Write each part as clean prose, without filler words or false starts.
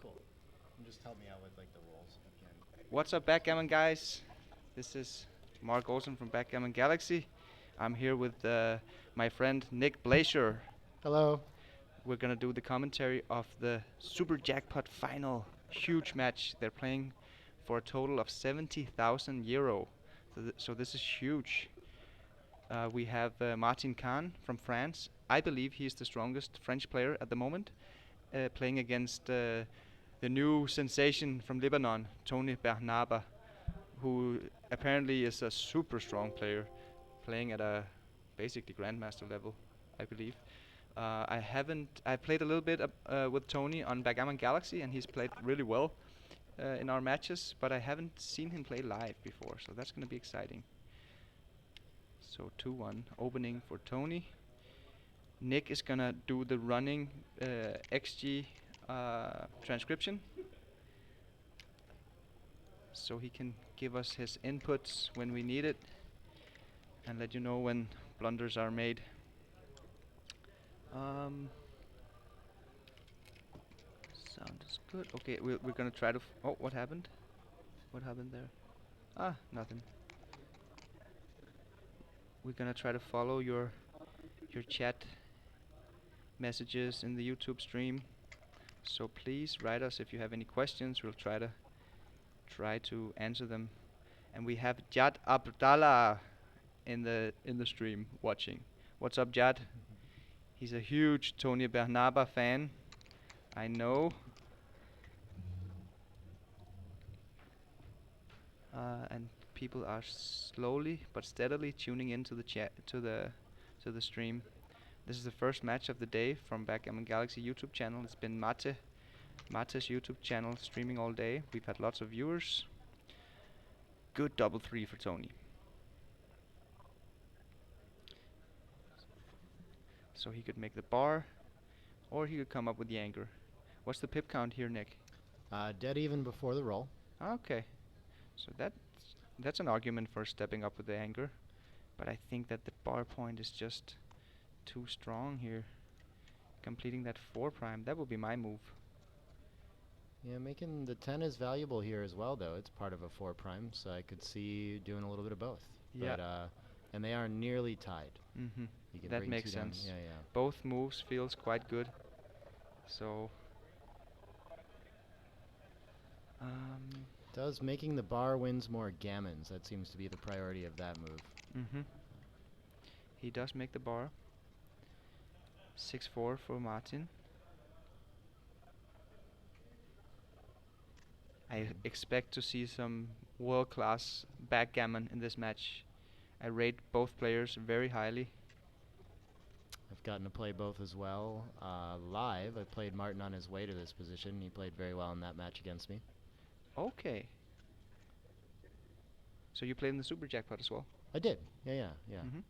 Cool. And just help me out with like the rolls if you can. What's up, Backgammon guys? This is Mark Olsen from Backgammon Galaxy. I'm here with my friend Nick Blazer. Hello. We're gonna do the commentary of the Super Jackpot final. Huge match. They're playing for a total of 70,000 euro. So this is huge. We have Martin Kahn from France. I believe he's the strongest French player at the moment, playing against the new sensation from Lebanon, Toni Bernaba, who apparently is a super strong player, playing at a basically grandmaster level, I believe. I played a little bit with Tony on Backgammon Galaxy, and he's played really well in our matches, but I haven't seen him play live before, so that's going to be exciting. So 2-1 opening for Tony. Nick is going to do the running XG transcription, so he can give us his inputs when we need it and let you know when blunders are made. Sound is good. Okay, we're gonna try to. Oh, what happened? What happened there? Ah, nothing. We're gonna try to follow your chat messages in the YouTube stream. So please write us if you have any questions. We'll try to answer them. And we have Jad Abdallah in the stream watching. What's up, Jad? He's a huge Toni Bernaba fan. I know. And people are slowly but steadily tuning into the chat to the stream. This is the first match of the day from Backgammon Galaxy YouTube channel. It's been Mate's YouTube channel streaming all day. We've had lots of viewers. Good double three for Tony. So he could make the bar, or he could come up with the anchor. What's the pip count here, Nick? Dead even before the roll. Okay, so that's an argument for stepping up with the anchor, but I think that the bar point is just too strong here. Completing that 4 prime, that would be my move. Yeah, making the 10 is valuable here as well, though. It's part of a 4 prime, so I could see doing a little bit of both. Yeah. But, and they are nearly tied. Mm-hmm. You can That bring makes two down. sense. Yeah, yeah. Both moves feels quite good. So Does making the bar wins more gammons? That seems to be the priority of that move. mm-hmm. He does make the bar. 6-4 for Martin. I expect to see some world-class backgammon in this match. I rate both players very highly. I've gotten to play both as well. Live, I played Martin on his way to this position. He played very well in that match against me. Okay. So you played in the Super Jackpot as well? I did. Yeah, yeah, yeah. Mm-hmm.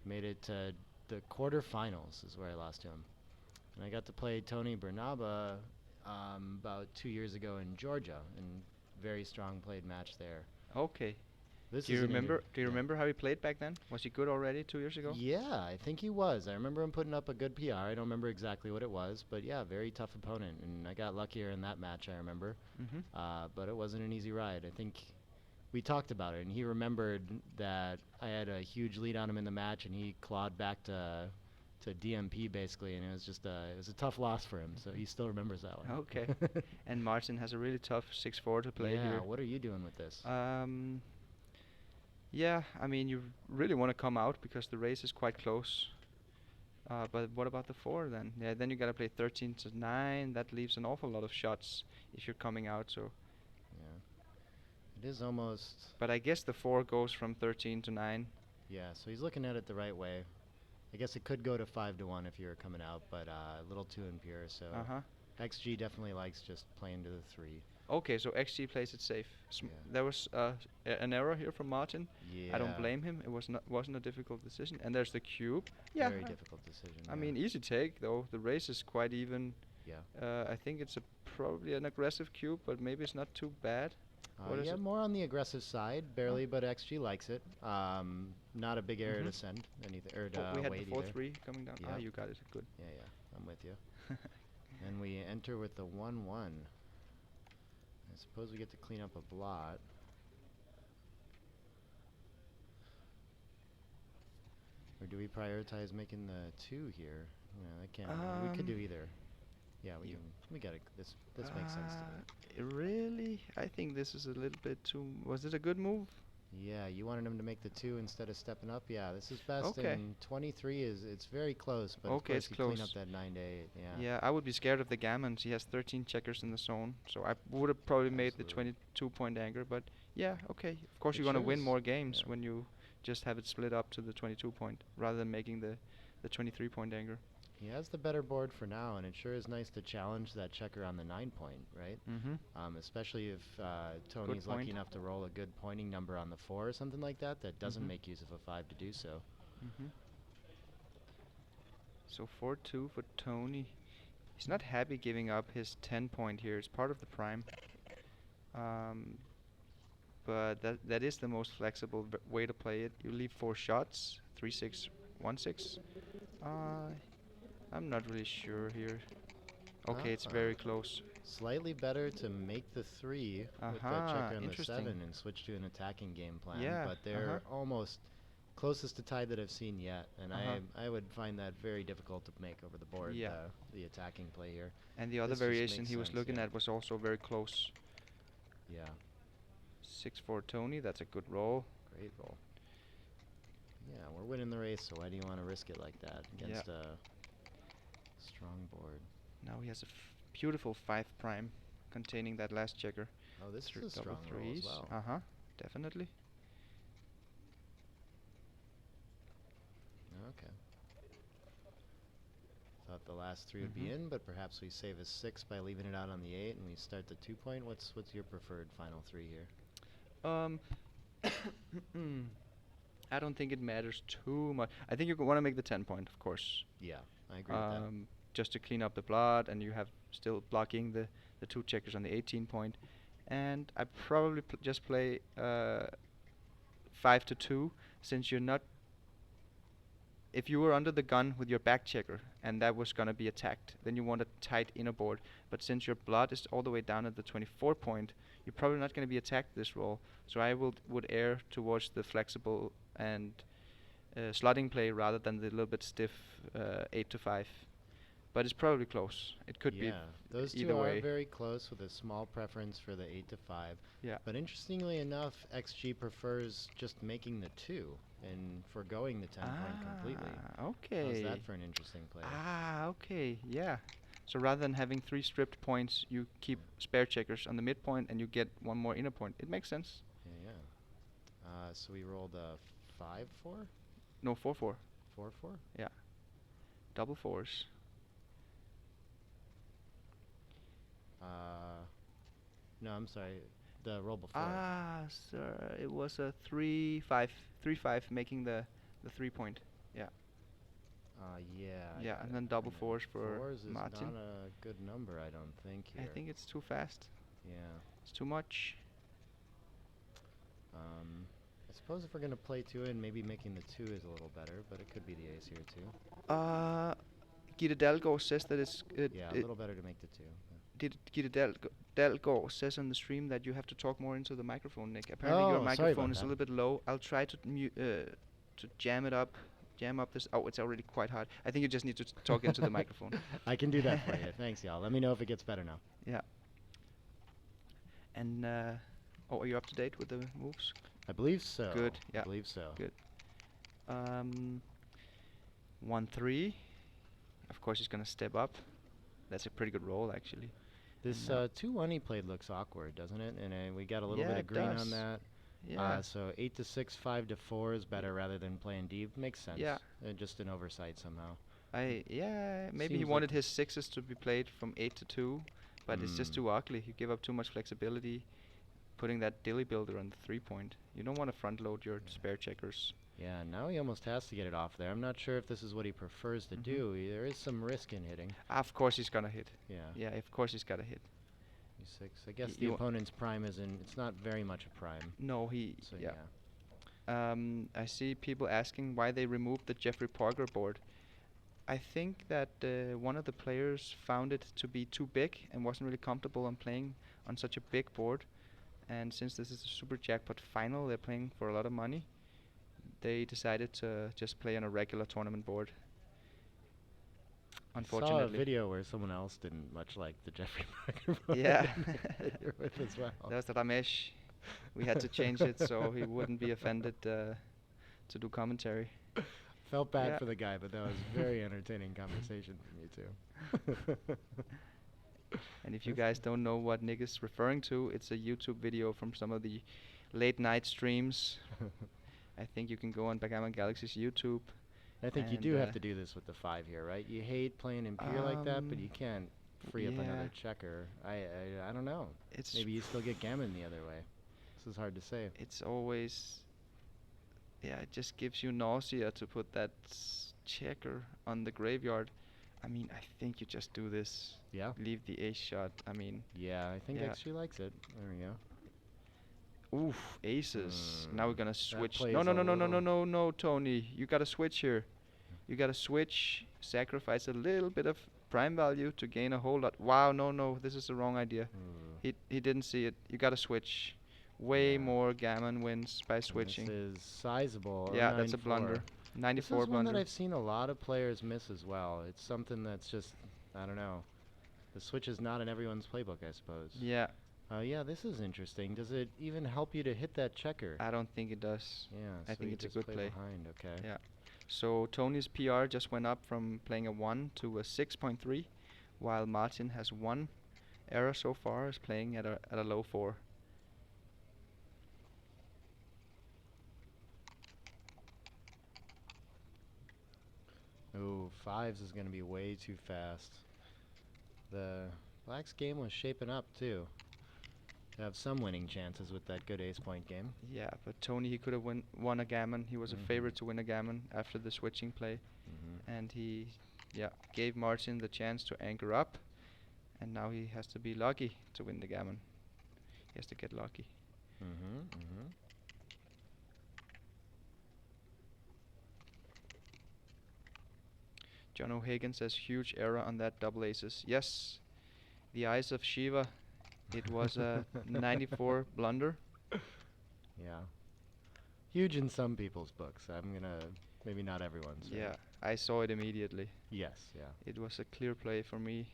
Made it to the quarterfinals is where I lost to him. And I got to play Toni Bernaba about 2 years ago in Georgia, and very strong played match there. Okay. This Do you is remember how he played back then? Was he good already 2 years ago? Yeah, I think he was. I remember him putting up a good PR. I don't remember exactly what it was, but yeah, very tough opponent. And I got luckier in that match, I remember. Mm-hmm. But it wasn't an easy ride. I think we talked about it, and he remembered that I had a huge lead on him in the match, and he clawed back to to DMP basically, and it was just it was a tough loss for him. So he still remembers that one. Okay. And Martin has a really tough 6-4 to play yeah. here. What are you doing with this? Yeah, I mean, you really want to come out because the race is quite close. But what about the 4 then? Yeah, then you gotta play 13 to 9. That leaves an awful lot of shots if you're coming out. So, Yeah. It is almost. but I guess the 4 goes from 13 to 9. Yeah. So he's looking at it the right way. I guess it could go to 5-1 if you were coming out, but a little too impure. So Uh-huh. XG definitely likes just playing to the 3. Okay, so XG plays it safe. Yeah. There was an error here from Martin. Yeah. I don't blame him. It wasn't a difficult decision. And there's the cube. Yeah. Very difficult decision. I mean, easy take though. The race is quite even. Yeah. I think it's probably an aggressive cube, but maybe it's not too bad. What is Yeah, it? more on the aggressive side, barely, but XG likes it. Not a big error to send anything or to We had wait the either. 4-3 coming down. Ah, Yeah. you got it. Good. Yeah, I'm with you. And we enter with the 1-1. I suppose we get to clean up a blot. Or do we prioritize making the 2 here? Yeah, that can't. We could do either. Yeah, we got it. This makes sense to me. Really? I think this is a little bit too. Was it a good move? Yeah, you wanted him to make the 2 instead of stepping up. Yeah, this is best. Okay. And 23 it's very close, but of Okay, course it's you clean close. up that 9 to 8. Yeah. Yeah, I would be scared of the gammons. He has 13 checkers in the zone, so I would have probably made the Absolutely. 22-point anger. But yeah, okay. Of course, It you're gonna sure win is. more games Yeah. when you just have it split up to the 22-point rather than making the 23-point anger. He has the better board for now, and it sure is nice to challenge that checker on the 9-point, right? Mm-hmm. Especially if Tony's lucky point. enough to roll a good pointing number on the 4 or something like that doesn't Mhm. make use of a 5 to do so. Mm-hmm. So 4-2 for Tony. He's not happy giving up his 10-point here. It's part of the prime. But that is the most flexible way to play it. You leave 4 shots, 3-6, 1-6. I'm not really sure here. Okay, it's very close. Slightly better to make the 3 with the Aha, checker on the interesting. 7 and switch to an attacking game plan. Yeah, But they're almost closest to tied that I've seen yet, and I would find that very difficult to make over the board. Yeah. The attacking play here. And the other This just variation makes he was sense, looking yeah. at was also very close. Yeah, 6-4 Tony, that's a good roll. great roll. Yeah, we're winning the race, so why do you want to risk it like that against a strong board? Now he has a beautiful 5 prime containing that last checker. Oh, this Thr- is a double strong roll as threes. well. Definitely. Okay. Thought the last 3 would be in, but perhaps we save a 6 by leaving it out on the 8, and we start the 2-point. What's your preferred final 3 here? I don't think it matters too much. I think you want to make the 10-point, of course. Yeah, I agree with that. Just to clean up the blood, and you have still blocking the 2 checkers on the 18-point. And I probably just play 5-2, since you're not. If you were under the gun with your back checker and that was gonna be attacked, then you want a tight inner board. But since your blood is all the way down at the 24-point, you're probably not gonna be attacked this roll. So I would err towards the flexible and slotting play rather than the little bit stiff 8-5. But it's probably close. It could be those either two way. are very close with a small preference for the 8-5. Yeah. But interestingly enough, XG prefers just making the 2 and foregoing the 10-point completely. Okay. How's that for an interesting play? Okay, yeah. So rather than having 3 stripped points, you keep spare checkers on the midpoint and you get 1 more inner point. It makes sense. Yeah. So we rolled a 5-4? No, 4-4. 4-4? Yeah. Double 4s. No, I'm sorry. The roll before. Sir, it was a 3-5. 3-5 making the 3-point. Yeah. Yeah. Yeah, and then double 4s for 4s is Martin. not a good number, I don't think, here. I think it's too fast. Yeah. It's too much. I suppose if we're going to play 2 in, maybe making the 2 is a little better, but it could be the ace here, too. Gitte Dalgaard says that it's... Yeah, a little better to make the 2. Gitte Dalgaard says on the stream that you have to talk more into the microphone, Nick. Apparently your Oh, sorry microphone about is a that. little bit low. I'll try to jam it up jam up this. Oh, it's already quite hard. I think you just need to talk into the microphone. I can do that for you. Thanks, y'all. Let me know if it gets better now. Yeah. And oh, are you up to date with the moves? I believe so. Good. Yeah. I believe so. Good. 1-3. Of course, he's gonna step up. That's a pretty good roll, actually. This And, 2-1 he played looks awkward, doesn't it? And we got a little Yeah, bit of it green does. on that. Yeah. So 8-6, 5-4 is better rather than playing deep. Makes sense. Yeah. Just an oversight somehow. Yeah, maybe he Seems wanted like his sixes to be played from 8-2, but it's just too ugly. You give up too much flexibility, putting that dilly builder on the 3-point. You don't want to front load your spare checkers. Yeah, now he almost has to get it off there. I'm not sure if this is what he prefers to do. There is some risk in hitting. Of course he's gonna hit. Yeah. Yeah, of course he's gotta hit. E6. I guess Y- the you- opponent's prime isn't. It's not very much a prime. No, So yeah. yeah. I see people asking why they removed the Jeffrey Parker board. I think that one of the players found it to be too big and wasn't really comfortable on playing on such a big board. And since this is a Super Jackpot final, they're playing for a lot of money. They decided to just play on a regular tournament board. I saw a Unfortunately. video where someone else didn't much like the Jeffrey Parker board. Yeah. You're with as well. That was Ramesh. We had to change it so he wouldn't be offended to do commentary. Felt bad Yeah. for the guy, but that was very entertaining conversation for me too. And if you That's guys don't know what Nick is referring to, it's a YouTube video from some of the late night streams. I think you can go on Backgammon Galaxy's YouTube. I think you And, do have to do this with the 5 here, right? You hate playing impure like that, but you can't free up another checker. I don't know. It's Maybe you still get gammon the other way. This is hard to say. it's always, yeah, it just gives you nausea to put that checker on the graveyard. I mean, I think you just do this. Yeah. Leave the ace shot. I mean, Yeah, I think Yeah. actually likes it. There we go. oof, aces. Now we're gonna switch. plays No, no, a no, no, no, no, little- no, no, Tony. You gotta switch here. You gotta switch, sacrifice a little bit of prime value to gain a whole lot. Wow, no, this is the wrong idea. He didn't see it. You gotta switch. Way Yeah. more gammon wins by And switching. This is sizable. Yeah, that's a 09-4. blunder. This 94 is one blunder. that I've seen a lot of players miss as well. It's something that's just, I don't know. The switch is not in everyone's playbook, I suppose. Yeah, Yeah, this is interesting. Does it even help you to hit that checker? I don't think it does. Yeah, I so think you it's a just good play. behind. Okay. Yeah. So Tony's PR just went up from playing a 1 to a 6.3, while Martin has 1 error so far, is playing at a low 4. Ooh, 5s is going to be way too fast. The Black's game was shaping up too. To have some winning chances with that good ace point game. Yeah, but Tony, he could have won a gammon. He was a favorite to win a gammon after the switching play, and he, gave Martin the chance to anchor up, and now he has to be lucky to win the gammon. He has to get lucky. John O'Hagan says huge error on that double aces. Yes, the eyes of Shiva. It was a 94 blunder. Yeah. Huge in some people's books. I'm gonna, maybe not everyone's. right? Yeah, I saw it immediately. Yes, yeah. It was a clear play for me.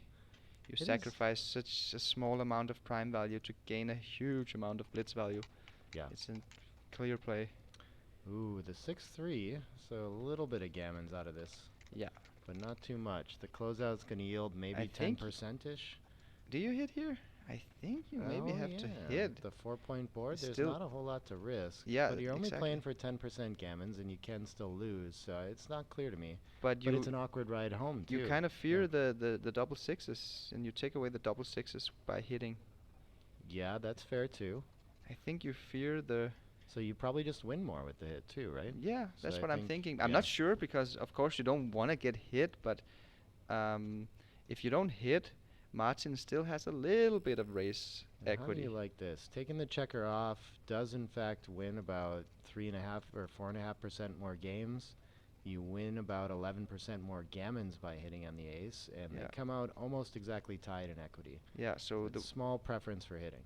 You It is. sacrifice such a small amount of prime value to gain a huge amount of blitz value. Yeah. It's a clear play. Ooh, the 6-3, so a little bit of gammons out of this. Yeah. But not too much. The closeout's gonna yield maybe think 10%-ish. Do you hit here? I think you maybe have to hit. The 4-point board, It's there's still- not a whole lot to risk. Yeah, But you're only exactly. playing for 10% gammons, and you can still lose, so it's not clear to me. But But it's an awkward ride home, too. you kind of fear Yeah. the double sixes, and you take away the double sixes by hitting. Yeah, that's fair, too. I think you fear the. So you probably just win more with the hit, too, right? Yeah, So that's I what I'm think- thinking. I'm yeah. not sure because, of course, you don't want to get hit, but if you don't hit, Martin still has a little bit of race And equity. How do you like this? Taking the checker off does in fact win about 3.5 or 4.5% more games. You win about 11% more gammons by hitting on the ace, and Yeah. they come out almost exactly tied in equity. Yeah, so With the small preference for hitting.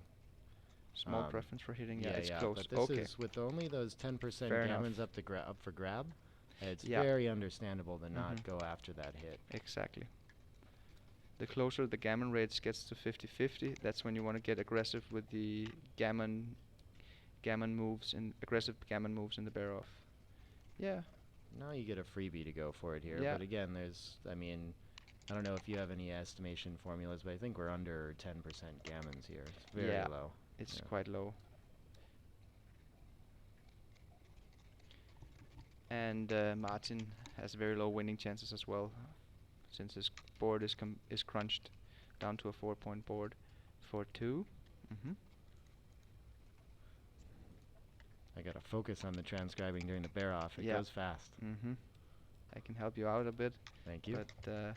small preference for hitting. Yeah, it's yeah, close. but this Okay. is with only those 10% Fair enough. gammons up for grab. It's Yeah, very understandable to hmm not go after that hit. exactly. The closer the gammon range gets to 50-50, that's when you want to get aggressive with the gammon moves and aggressive gammon moves in the bear off. Yeah, Now you get a freebie to go for it here, yeah. but again, I mean, I don't know if you have any estimation formulas, but I think we're under 10% gammons here. It's very Yeah, low. it's Yeah. quite low. And Martin has very low winning chances as well, since his board is crunched down to a 4-point board for 2. Mm-hmm. I gotta focus on the transcribing during the bear off. It Yeah. goes fast. Mm-hmm. I can help you out a bit. Thank you. But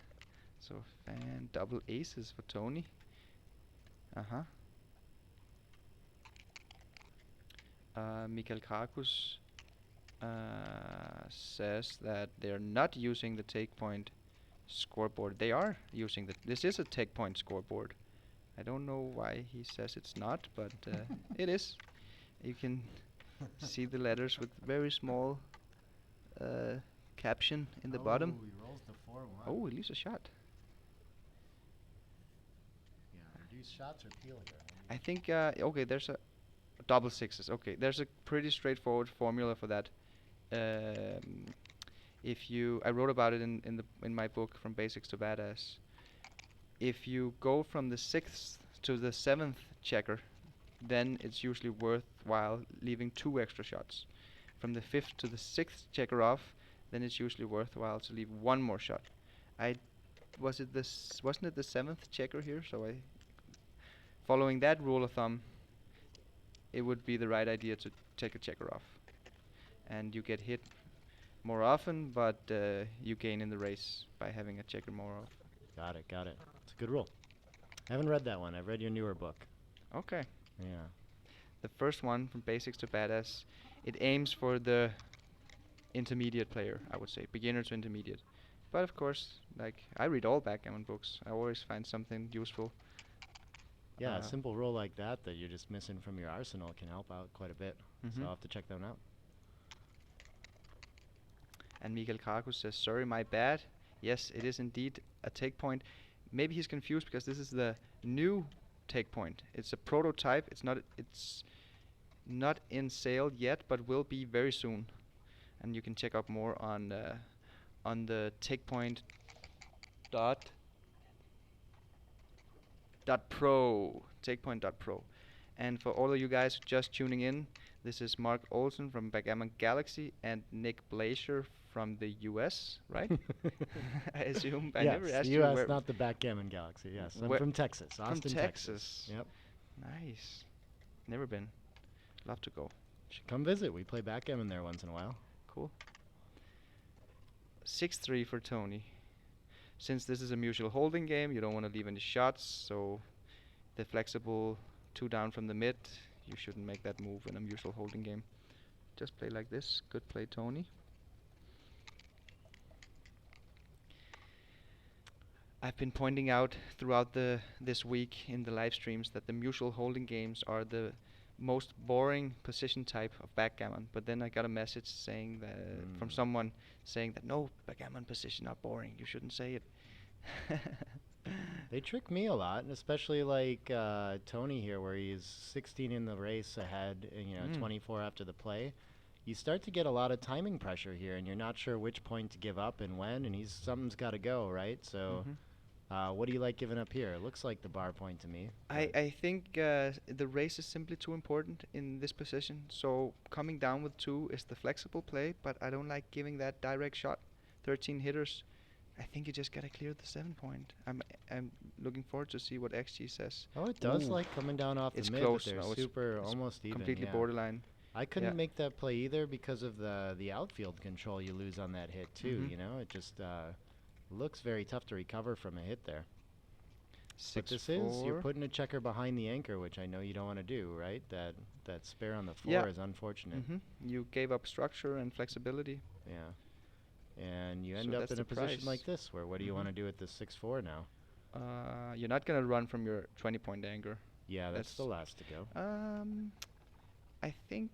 so fan double aces for Toni. Uh-huh. Mikael Krakus says that they're not using the take point scoreboard. They are using this is a take point scoreboard. I don't know why he says it's not, but it is. You can see the letters with very small caption in the bottom. He rolls the 4-1. Oh, he leaves a shot. Yeah, reduce shots or peel here. I think okay, there's a double sixes. Okay, there's a pretty straightforward formula for that. I wrote about it in my book From Basics to Badass. If you go from the 6th to the 7th checker, then it's usually worthwhile leaving 2 extra shots. From the 5th to the 6th checker off, then it's usually worthwhile to leave 1 more shot. Wasn't it the 7th checker here? So following that rule of thumb, it would be the right idea to take a checker off. And you get hit more often, but you gain in the race by having a checker more often. Got it, got it. It's a good rule. I haven't read that one. I've read your newer book. Okay. Yeah. The first one, From Basics to Badass, it aims for the intermediate player, I would say, beginner to intermediate. But of course, like, I read all backgammon books. I always find something useful. Yeah, a simple rule like that you're just missing from your arsenal can help out quite a bit. So I'll have to check them out. And Mikael Krakus says, sorry, my bad. Yes, it is indeed a take point. Maybe he's confused because this is the new take point. It's a prototype. It's not in sale yet, but will be very soon. And you can check out more on the takepoint .pro, takepoint.pro. And for all of you guys just tuning in, this is Mark Olsen from Backgammon Galaxy and Nick Blazer from the US, right? I assume. I never asked the you US, where. not the Backgammon Galaxy. Yes, I'm Where from Texas, Austin, from Texas. Yep. Nice. Never been. Love to go. Should come visit. We play backgammon there once in a while. Cool. 6-3 for Toni. Since this is a mutual holding game, you don't want to leave any shots, so the flexible 2 down from the mid, you shouldn't make that move in a mutual holding game. Just play like this. Good play, Toni. I've been pointing out throughout this week in the live streams that the mutual holding games are the most boring position type of backgammon. But then I got a message saying that from someone saying that no, backgammon position are boring. You shouldn't say it. They trick me a lot, and especially like Toni here, where he's 16 in the race ahead, and 24 after the play. You start to get a lot of timing pressure here, and you're not sure which point to give up and when, and something's got to go, right? So, what do you like giving up here? It looks like the bar point to me. I think the race is simply too important in this position. So coming down with 2 is the flexible play, but I don't like giving that direct shot. 13 hitters. I think you just gotta clear the 7 point. I'm looking forward to see what XG says. Oh, it does like coming down off it's the mid, close. but they're No, super it's almost even. Completely Yeah. borderline. I couldn't make that play either because of the outfield control you lose on that hit too. It just looks very tough to recover from a hit there. But this is, you're putting a checker behind the anchor, which I know you don't want to do, right? That spare on the 4 is unfortunate. You gave up structure and flexibility. Yeah. And you end up in a position like this, where what do you want to do with the 6-4 now? You're not going to run from your 20-point anchor. Yeah, that's the last to go. I think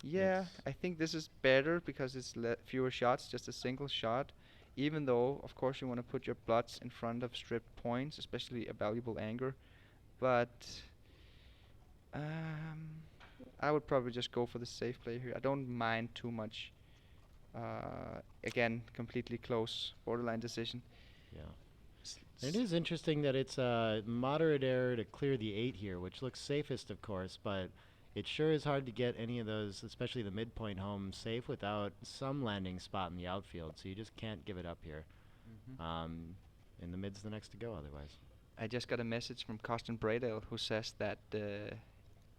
Yeah, It's I think this is better because it's fewer shots, just a single shot. Even though, of course, you want to put your blots in front of stripped points, especially a valuable anger. But um, I would probably just go for the safe play here. I don't mind too much. Again, completely close, borderline decision. yeah. S- And s- it is interesting that it's a moderate error to clear the 8 here, which looks safest, of course, but it sure is hard to get any of those, especially the midpoint home, safe without some landing spot in the outfield. So you just can't give it up here. Mhm. Um, and the mid's the next to go otherwise. I just got a message from Carsten Bredal who says that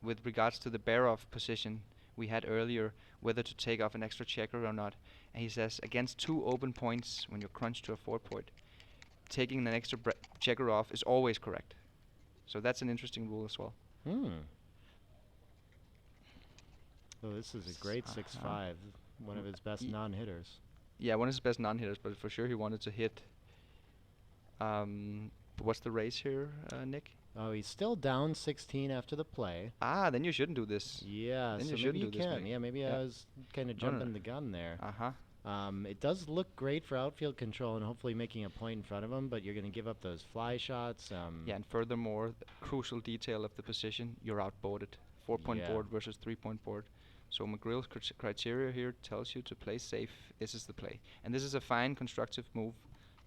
with regards to the bear-off position we had earlier, whether to take off an extra checker or not, and he says against 2 open points when you're crunched to a 4 point, taking an extra checker off is always correct. So that's an interesting rule as well. Hmm. Oh, this is a great Uh-huh. 6-5. One of his best Y- non-hitters. yeah, one of his best non-hitters, but for sure he wanted to hit. What's the race here, Nick? Oh, he's still down 16 after the play. Ah, then you shouldn't do this. Yeah, Then so you maybe shouldn't you do this, can. mate. Yeah, maybe Yeah. I was kind of No, no, jumping no. the gun there. Uh-huh. It does look great for outfield control and hopefully making a point in front of him, but you're going to give up those fly shots. Yeah, and furthermore, crucial detail of the position, you're outboarded. 4 point Yeah. board versus 3 point board. So McGrill's criteria here tells you to play safe. This is the play. And this is a fine, constructive move.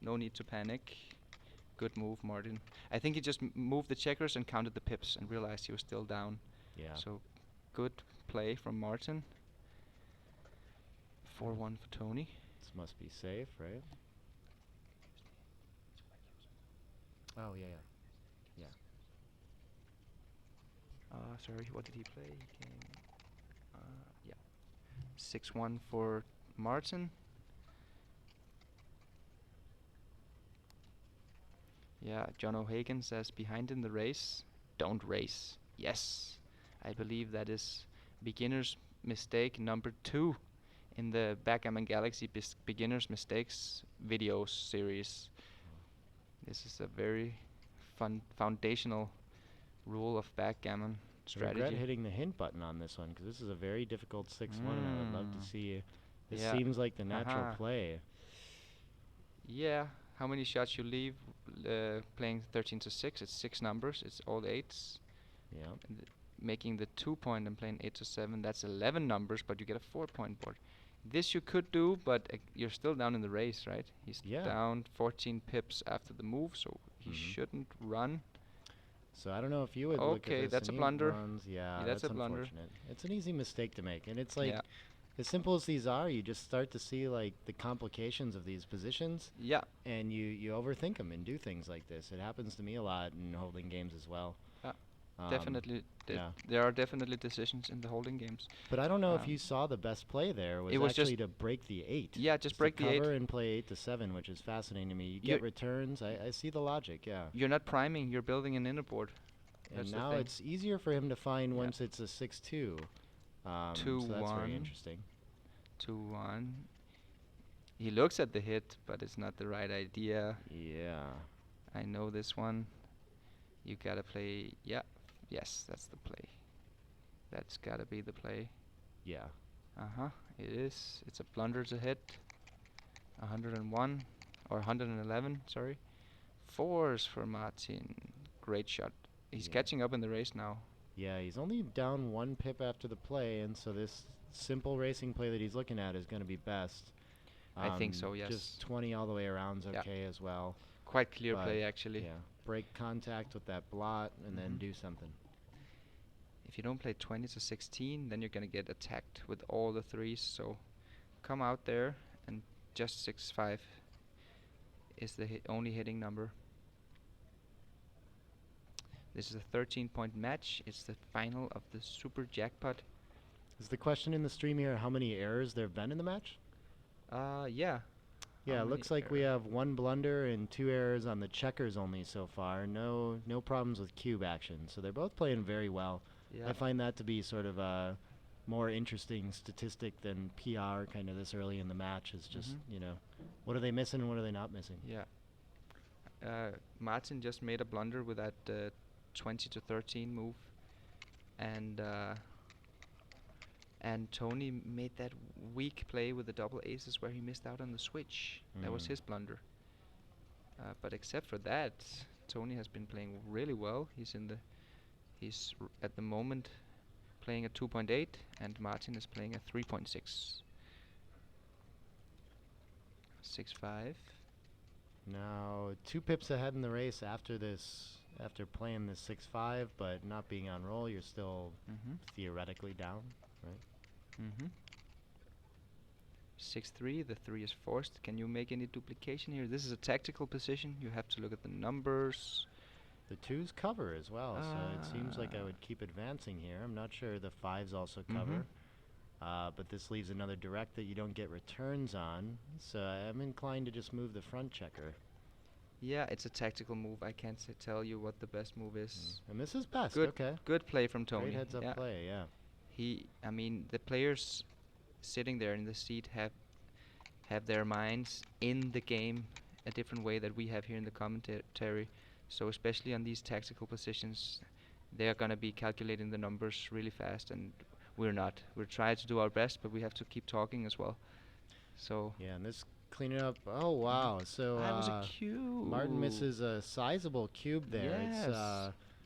No need to panic. Good move, Martin. I think he just moved the checkers and counted the pips and realized he was still down. Yeah. So good play from Martin. 4-1 for Toni. This must be safe, right? Oh, yeah, yeah. Sorry, what did he play? Yeah. 6-1 for Martin. Yeah, John O'Hagan says behind in the race, don't race. Yes, I believe that is beginner's mistake number 2 in the Backgammon Galaxy beginner's mistakes video series. This is a very fun foundational rule of backgammon I regret strategy. hitting the hint button on this one because this is a very difficult 6-1, and I would love to see. This Yeah. seems like the natural Uh-huh. play. Yeah, how many shots you leave playing 13 to 6? It's 6 numbers. It's all 8s. Yeah. Making the 2 point and playing 8 to 7, that's 11 numbers, but you get a 4 point board. This you could do, but you're still down in the race, right? He's Yeah. down 14 pips after the move, so he shouldn't run. So I don't know if you would look at Okay, this. that's a and he blunder. runs. Yeah, Yeah, that's that's a blunder. unfortunate. It's an easy mistake to make, and it's like Yeah. as simple as these are, you just start to see like the complications of these positions, Yeah, and you overthink them and do things like this. It happens to me a lot in holding games as well. definitely. yeah. There are definitely decisions in the holding games. But I don't know if Um, you saw the best play there was it was actually just- to break the 8. Yeah, just to break the 8. cover and play 8 to 7, which is fascinating to me. You get You're- returns. I see the logic. Yeah. You're not priming, you're building an inner board. And That's the now thing. it's easier for him to find Yeah. once it's a 6-2. So that's 2-1. very interesting. 2-1. He looks at the hit, but it's not the right idea. Yeah. I know this one. You gotta play. Yeah. Yes, that's the play. That's gotta be the play. Yeah. Uh-huh. It is. It's a blunder to hit. 101 or 111, sorry. 4s for Martin. Great shot. He's Yeah. catching up in the race now. Yeah, he's only down 1 pip after the play, and so this simple racing play that he's looking at is going to be best. I think so, yes. Just 20 all the way around is Yeah. okay as well. Quite clear But play, actually. Yeah. Break contact with that blot and then Mhm. do something. If you don't play 20 to 16, then you're gonna get attacked with all the 3s. So come out there and just 6-5 is the only hitting number. This is a 13-point match. It's the final of the Super Jackpot. Is the question in the stream here how many errors there have been in the match? Yeah. Yeah, How it many looks like we errors? have 1 blunder and 2 errors on the checkers only so far. No problems with cube action. So they're both playing very well. Yeah. I find that to be sort of a more interesting statistic than PR kind of this early in the match is just, Mhm. what are they missing and what are they not missing? Yeah. Martin just made a blunder with that 20 to 13 move, and And Toni made that weak play with the double aces where he missed out on the switch. That was his blunder. But except for that, Toni has been playing really well. He's at the moment playing at 2.8, and Martin is playing at 3.6. 6-5. Now 2 pips ahead in the race after this, after playing this 6-5, but not being on roll, you're still theoretically down, right? 6-3. The 3 is forced. Can you make any duplication here? This is a tactical position. You have to look at the numbers. The 2s cover as well, so it seems like I would keep advancing here. I'm not sure the 5s also cover. But this leaves another direct that you don't get returns on, so I'm inclined to just move the front checker. Yeah, it's a tactical move. I can't tell you what the best move is. And this is best, Good, okay. good play from Toni. Great heads-up play, yeah. I mean, the players sitting there in the seat have their minds in the game a different way that we have here in the commentary. So especially on these tactical positions, they are going to be calculating the numbers really fast, and we're not. We're trying to do our best, but we have to keep talking as well. So yeah, and this cleaning up. Oh wow! So that was a cube. Martin misses a sizable cube there. Yes. It's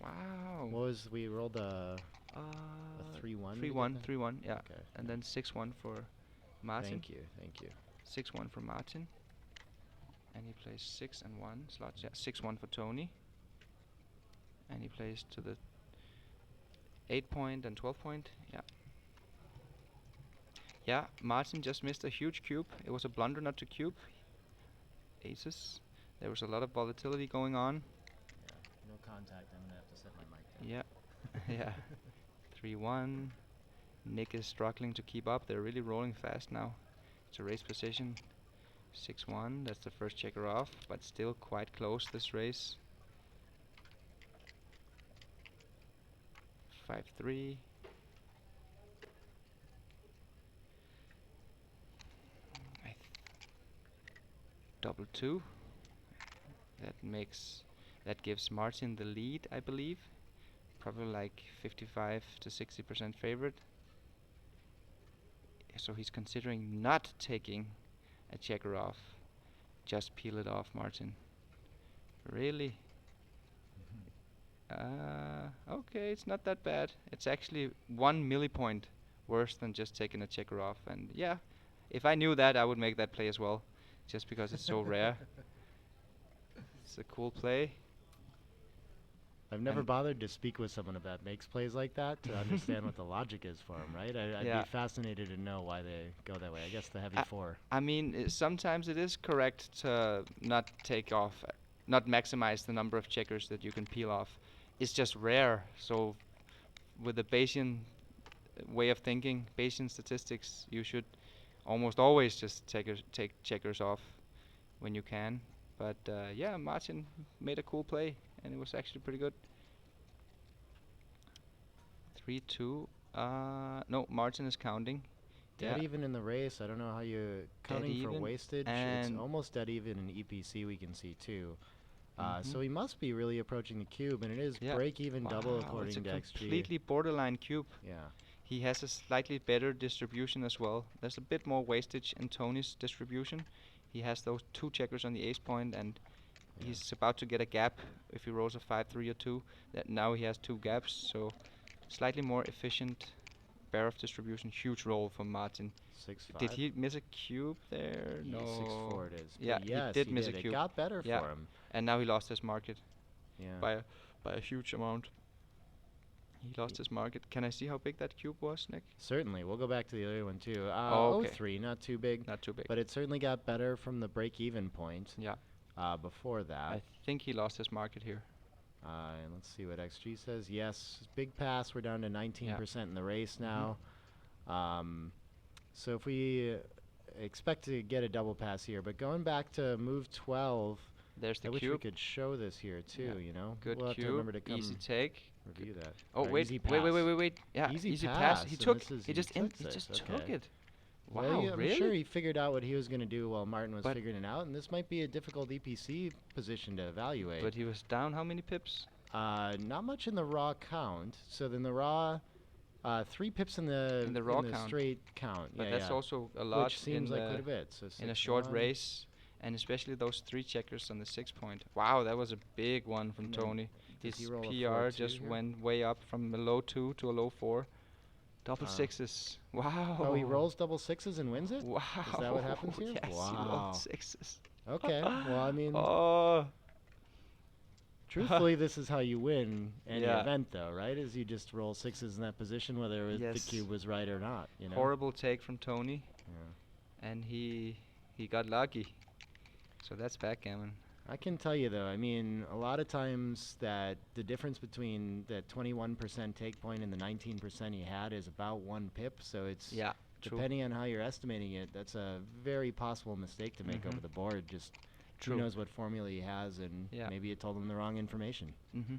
wow. what was we rolled a 3-1? 3-1. Yeah. Okay. And then 6-1 for Martin. Thank you. 6-1 for Martin. And he plays 6 and 1 slots. Yeah, 6-1 for Toni. And he plays to the 8-point and 12-point. Yeah. Yeah, Martin just missed a huge cube. It was a blunder not to cube. Aces. There was a lot of volatility going on. Yeah, no contact. I'm gonna have to set my mic down. Yeah. Yeah. 3-1. Nick is struggling to keep up. They're really rolling fast now. It's a race position. 6-1. That's the first checker off, but still quite close this race. 5-3. Double 2. That gives Martin the lead, I believe. Probably like 55 to 60% favorite. So he's considering not taking a checker off. Just peel it off, Martin. Really? Okay, it's not that bad. It's actually 1 millipoint worse than just taking a checker off. And yeah, if I knew that, I would make that play as well, just because it's so rare. It's a cool play. I've never bothered to speak with someone that makes plays like that to understand what the logic is for them, right? I'd be fascinated to know why they go that way. I guess the heavy 4. I mean, sometimes it is correct to not take off, not maximize the number of checkers that you can peel off. It's just rare. So with the Bayesian way of thinking, Bayesian statistics, you should almost always just take checkers off when you can. But yeah, Martin made a cool play, and it was actually pretty good. 3-2. No, Martin is counting. Dead even in the race. I don't know how you counting for wastage. It's almost dead even in EPC. We can see too. So he must be really approaching the cube, and it is break even double according to XG. It's a completely borderline cube. Yeah. He has a slightly better distribution as well. There's a bit more wastage in Toni's distribution. He has those 2 checkers on the ace point, and he's about to get a gap if he rolls a 5-3 or 2. That now he has 2 gaps, so slightly more efficient pair of distribution. Huge roll from Martin. 6-5. Did he miss a cube there? No. 6-4 it is. Yeah, yes, he did miss a cube. It got better for him. And now he lost his market. Yeah. By a huge amount. He lost his market. Can I see how big that cube was, Nick? Certainly. We'll go back to the other one too. Okay. 3, not too big. Not too big. But it certainly got better from the break-even point. Yeah. Before that. I think he lost his market here. And let's see what XG says. Yes, big pass. We're down to 19% in the race now. So if we expect to get a double pass here, but going back to move 12, there's the I wish cube. we could show this here too. You know, good we'll have cube. to remember to come Easy take. Review that. Oh wait, easy wait. Yeah, easy pass. He took. He just took took it. Wow, well, yeah, really? I'm sure he figured out what he was going to do while Martin was But figuring it out, and this might be a difficult EPC position to evaluate. But he was down how many pips? Not much in the raw count. So then the raw 3 pips in the In the raw count. straight count. But Yeah, that's yeah. also a lot Which seems in like quite the a bit. So in a 6 short 1. race, and especially those 3 checkers on the 6-point. Wow, that was a big one from And then Toni. does he His roll a PR 4-2 just here? went way up from a low 2 to a low 4. Double sixes. Wow. Oh, he rolls double sixes and wins it? Wow. Is that what happens here? Yes, he rolled Wow. sixes. Okay. Well, I mean, Oh. truthfully, this is how you win any Yeah. event, though, right? Is you just roll sixes in that position, whether the Yes. cube was right or not. You know. Horrible take from Toni, Yeah. and he got lucky. So that's backgammon. I can tell you though, I mean, a lot of times that the difference between that 21% take point and the 19% he had is about 1 pip. So it's Yeah, true. depending on how you're estimating it, that's a very possible mistake to make over the board. Just True. who knows what formula he has, and Yeah. maybe it told him the wrong information. Mm-hmm.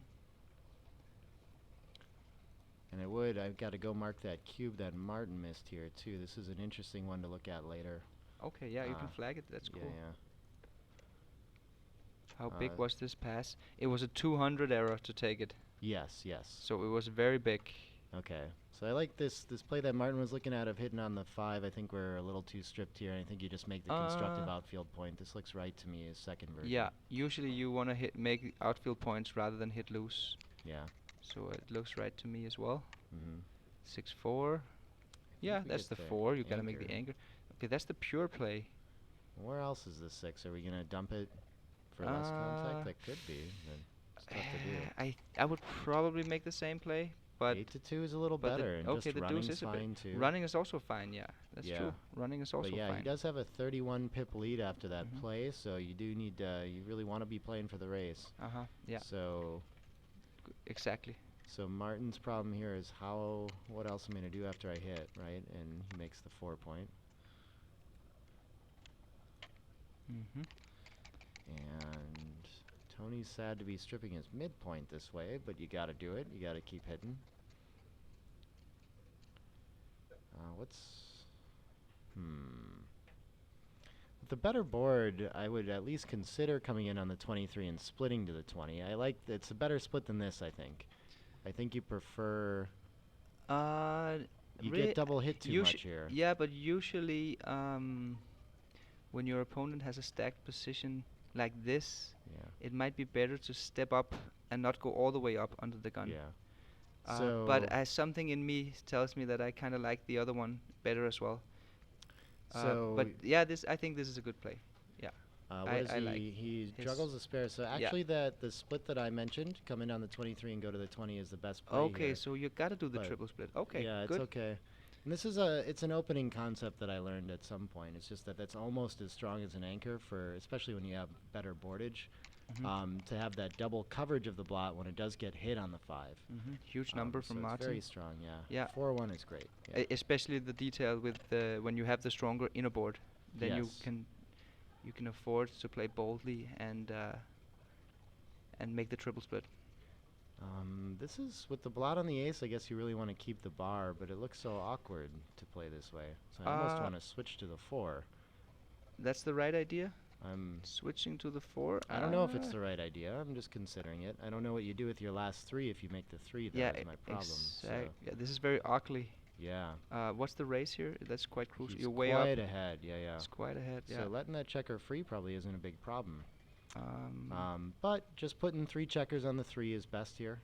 And I've got to go mark that cube that Martin missed here too. This is an interesting one to look at later. Okay, yeah, you can flag it. That's Yeah, cool. yeah. How big was this pass? It was a 200 error to take it, Yes, yes. so it was very big. Okay. So I like this play that Martin was looking at of hitting on the 5. I think we're a little too stripped here. I think you just make the constructive outfield point. This looks right to me as second version. Yeah, usually you want to make outfield points rather than hit loose. Yeah. So it looks right to me as well. Mm-hmm. 6-4. Yeah, we that's get the the 4. You gotta make the anchor. anchor. Okay, that's the pure play. Where else is the 6? Are we gonna dump it for less contact? That could be. But it's tough to do. I would probably make the same play, but 8-2 is a little but better, and okay, just the deuce running's is a bit. fine too. Running is also fine. Yeah, that's Yeah. true. Running is also But yeah, fine. he does have a 31 pip lead after that Mhm. play, so you do need you really want to be playing for the race. Yeah. So Exactly. So Martin's problem here is what else I'm going to do after I hit, right? And he makes the 4-point. Mhm. And Tony's sad to be stripping his midpoint this way, but you got to do it. You got to keep hitting. With the better board, I would at least consider coming in on the 23 and splitting to the 20. It's a better split than this, I think. I think you prefer. You get double hit too much here. Yeah, but usually, when your opponent has a stacked position like this, it might be better to step up and not go all the way up under the gun. Yeah. But something in me tells me that I kind of like the other one better as well. But yeah, I think this is a good play. Yeah. I like he juggles a spare. So actually, the split that I mentioned, come in on the 23 and go to the 20, is the best play. Okay, here. so you gotta do the triple split. Okay, yeah, good. it's okay. And this is it's an opening concept that I learned at some point. It's just that's almost as strong as an anchor for, especially when you have better boardage, to have that double coverage of the blot when it does get hit on the 5. Huge number from so Martin. It's very strong, yeah. Yeah. 4-1 is great. Yeah. Especially the detail with when you have the stronger inner board, then you can afford to play boldly and make the triple split. This is with the blot on the ace. I guess you really want to keep the bar, but it looks so awkward to play this way. So I almost want to switch to the 4. That's the right idea. I'm switching to the 4. I don't know if it's the right idea. I'm just considering it. I don't know what you do with your last 3 if you make the 3. That is my problem. So yeah, this is very ugly. Yeah. What's the race here? That's quite crucial. He's You're way up. quite ahead. Yeah, yeah. It's quite ahead. Yeah. So letting that checker free probably isn't a big problem. But just putting 3 checkers on the 3 is best here.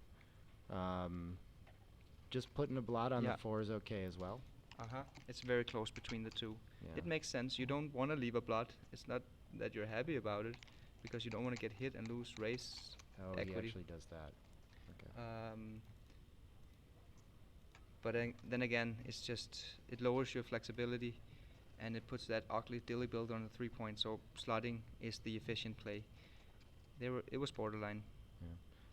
Just putting a blot on the 4 is okay as well. It's very close between the 2. Yeah. It makes sense. You don't want to leave a blot. It's not that you're happy about it, because you don't want to get hit and lose race equity. He actually does that. Okay. But then again, it's just it lowers your flexibility, and it puts that ugly dilly build on the 3-point. So slotting is the efficient play. It was borderline. Yeah.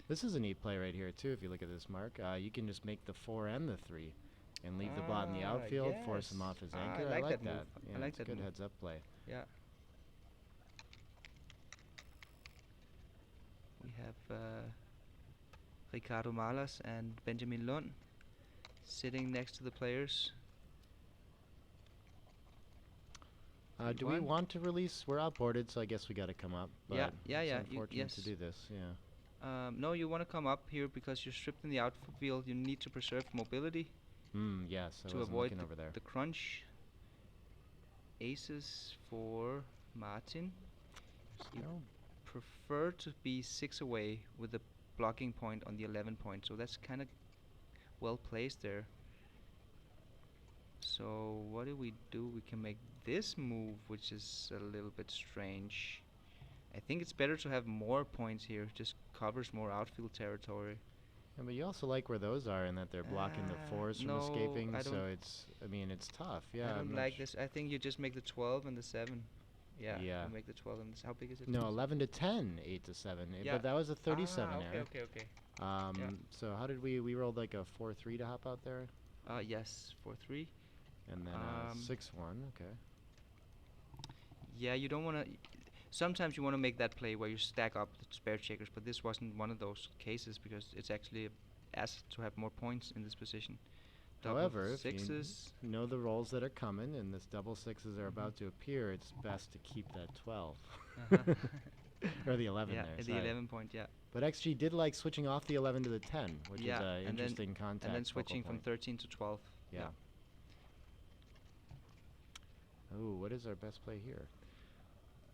This is a neat play right here too. If you look at this, Mark, you can just make the 4 and the 3, and leave the blot in the outfield, force him off his anchor. I like that. Yeah, I like it's that good move. heads-up play. Yeah. We have Ricardo Malas and Benjamin Lund sitting next to the players. Do we want to release? We're outboarded, so I guess we got to come up. But yeah. It's unfortunate Yes. to do this. Yeah. No, you want to come up here because you're stripped in the outfield. You need to preserve mobility. Yes, I to wasn't avoid looking over there. the crunch. Aces for Martin. He No. prefer to be 6 away with the blocking point on the 11 point, so that's kind of well placed there. So what do? We can make this move, which is a little bit strange. I think it's better to have more points here, just covers more outfield territory. Yeah, but you also like where those are in that they're blocking the fours from No, escaping, I don't. so I mean, it's tough. Yeah, I I'm don't not like this. I think you just make the 12 and the 7. Yeah, Yeah. you make the 12 and how big is it? No, 11 to 10, 8 to 7. Yeah. But that was a 37 okay, error. okay. So how did we rolled like a 4-3 to hop out there? Yes, 4-3. And then 6-1, okay. Yeah, you don't want to. Sometimes you want to make that play where you stack up the spare checkers, but this wasn't one of those cases because it's actually a asset to have more points in this position. Double However, if you sixes. know the rolls that are coming and this double sixes are about to appear, it's best to keep that 12. Or the 11 Yeah, there, at the sorry. 11 point, yeah. But XG did like switching off the 11 to the 10, which is Yeah, an and interesting contact. And then focal switching from point. 13 to 12. Yeah. Oh, what is our best play here?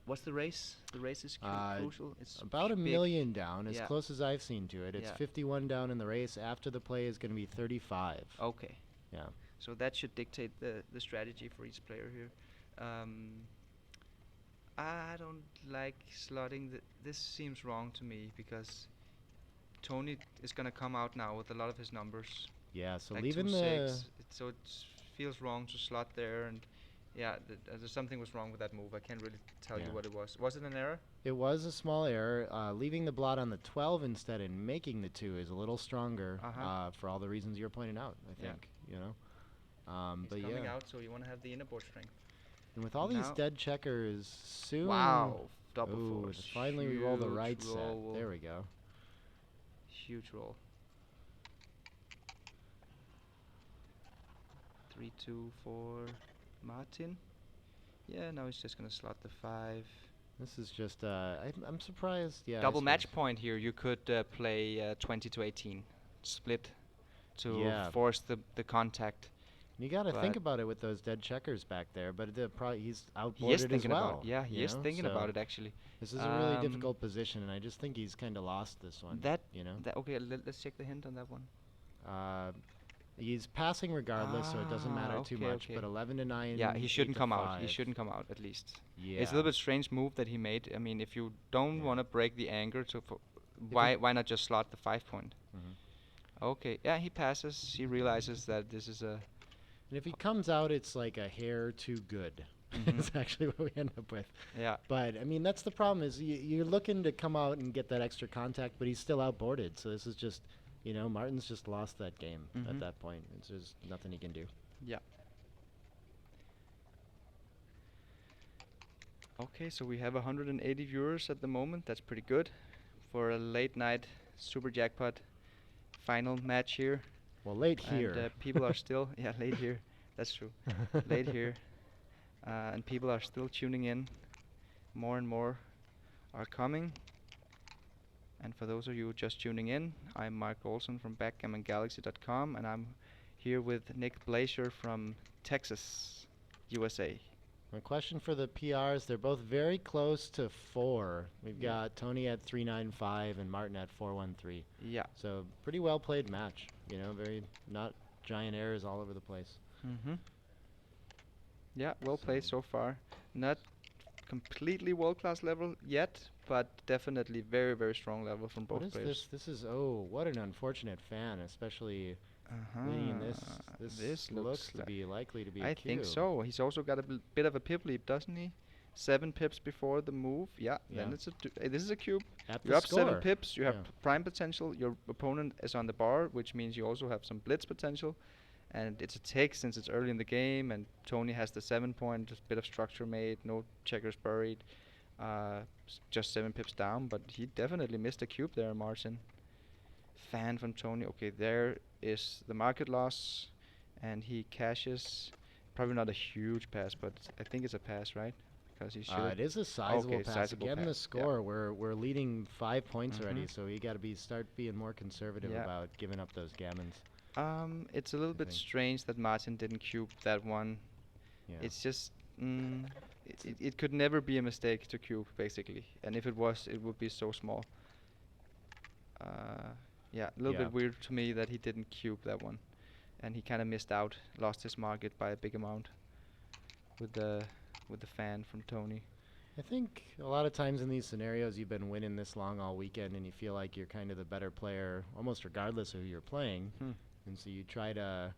What's the race? The race is crucial. It's about a big. million down, as Yeah. close as I've seen to it. It's Yeah. 51 down in the race. After the play is going to be 35. Okay. Yeah. So that should dictate the strategy for each player here. I don't like slotting. This seems wrong to me because Toni is going to come out now with a lot of his numbers. Yeah, so Like leaving 2-6. So it feels wrong to slot there, and yeah, there's something was wrong with that move. I can't really tell you what it was. Was it an error? It was a small error. Leaving the blot on the 12 instead and making the 2 is a little stronger for all the reasons you're pointing out, I think, you know. He's coming out, so you want to have the inner board strength. And with all these dead checkers, soon... Wow, double fours. Finally we roll the right roll. set. There we go. Huge roll. 3-2 for Martin. Yeah, now he's just going to slot the 5. This is just, I'm surprised, yeah. Double match point here. You could play 20 to 18. Split to force the contact. You got to think about it with those dead checkers back there, but he's outboarded he is thinking as well. About it. Yeah, he is thinking about it actually. This is a really difficult position, and I just think he's kind of lost this one. Okay, let's check the hint on that one. He's passing regardless, so it doesn't matter too much. But 11 to 9. Yeah, he shouldn't come out. 5. He shouldn't come out at least. Yeah. It's a little bit strange move that he made. I mean, if you don't want to break the anchor, why not just slot the 5 point? Okay, yeah, he passes. He realizes that this is a. And if he comes out, it's like a hair too good. That's actually what we end up with. Yeah. But I mean, that's the problem. Is you're looking to come out and get that extra contact, but he's still outboarded. So this is just. You know, Martin's just lost that game at that point. It's just nothing he can do. Yeah. Okay, so we have 180 viewers at the moment. That's pretty good for a late night super jackpot final match here. Well, late here. And people are still, late here. That's true. Late here. And people are still tuning in. More and more are coming. And for those of you just tuning in, I'm Mark Olsen from BackgammonGalaxy.com, and I'm here with Nick Blazer from Texas, USA. My question for the PRs, they're both very close to 4. We've got Toni at 395 and Martin at 413. Yeah. So pretty well played match. You know, very not giant errors all over the place. Yeah, well played so far. Not completely world-class level yet, but definitely very, very strong level from both players. What is this? This is, what an unfortunate fan, especially winning this. This looks to be likely to be a cube. I think so. He's also got a bit of a pip leap, doesn't he? 7 pips before the move. Yeah. Then it's this is a cube. You're up 7 pips. You have prime potential. Your opponent is on the bar, which means you also have some blitz potential. And it's a take since it's early in the game, and Toni has the 7 point, just a bit of structure made, no checkers buried, just 7 pips down, but he definitely missed a cube there, Martin. Fan from Toni. Okay, there is the market loss, and he cashes. Probably not a huge pass, but I think it's a pass, right? Because he should. It is a sizable pass. Sizable Again, pass. the score. We're leading 5 points already, so you got to start being more conservative about giving up those gammons. It's a little I bit think. strange that Martin didn't cube that one. Yeah. It's just, it could never be a mistake to cube, basically. And if it was, it would be so small. Yeah, a little Yeah. bit weird to me that he didn't cube that one. And he kind of missed out, lost his market by a big amount with the fan from Tony. I think a lot of times in these scenarios, you've been winning this long all weekend, and you feel like you're kind of the better player, almost regardless of who you're playing. Hmm. And so you try to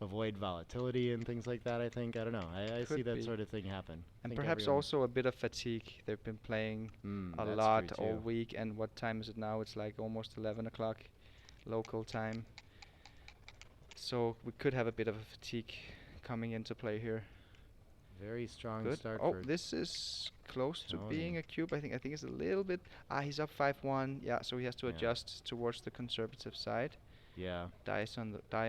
avoid volatility and things like that. I think I don't know. I see Could that be. sort of thing happen. I And think perhaps everyone. also a bit of fatigue. They've been playing a That's lot true all too. week, and what time is it now? It's like almost 11 o'clock local time. So we could have a bit of a fatigue coming into play here. Very strong Good. start Oh, for this is close to Tony. being a cube. I think it's a little bit. He's up 5-1. Yeah, so he has to Yeah. adjust towards the conservative side. Yeah. Die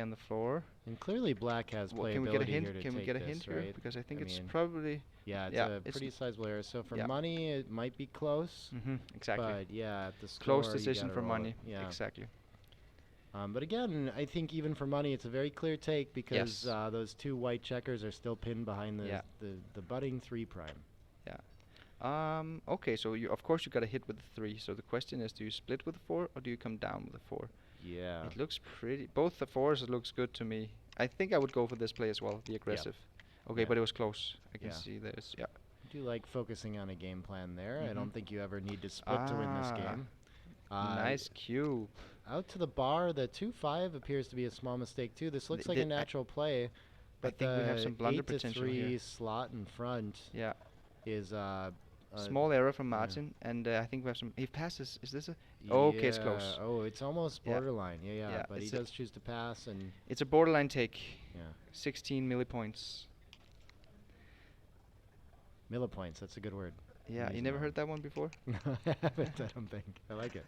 on the floor. And clearly Black has Well, can we get a playability hint? here to Can we take get a this, hint here? right? Because I think I it's mean, probably. Yeah, it's Yeah, a it's pretty sizable error. So for yeah. money, it might be close. Exactly. But yeah, at the score, Close you decision gotta for roll it. money. Yeah. Exactly. But again, I think even for money, it's a very clear take because Yes. those two white checkers are still pinned behind Yeah. the butting 3'. Okay, so of course you got to hit with the 3. So the question is, do you split with the 4 or do you come down with the 4? Yeah. It looks pretty. Both the 4s, it looks good to me. I think I would go for this play as well, be aggressive. Okay, Yeah. but it was close. I can Yeah. see this. Yeah. I do like focusing on a game plan there. I Mhm. don't think you ever need to split to win this Ah, game. Nice cube. Out to the bar, the 2-5 appears to be a small mistake too. This looks like a natural play, but think we have the some blunder 8 to potential 3 here. slot in front Yeah. is Small error from yeah. Martin, and I think we have some. He passes. Is this a? Okay, it's close. Oh, it's almost Yeah. borderline. Yeah. Yeah, But he it's a- does choose to pass, and It's a borderline take. yeah, 16 millipoints. millipoints. That's a good word. Yeah, you using never that heard that one before? No, I haven't. I don't think. I like it.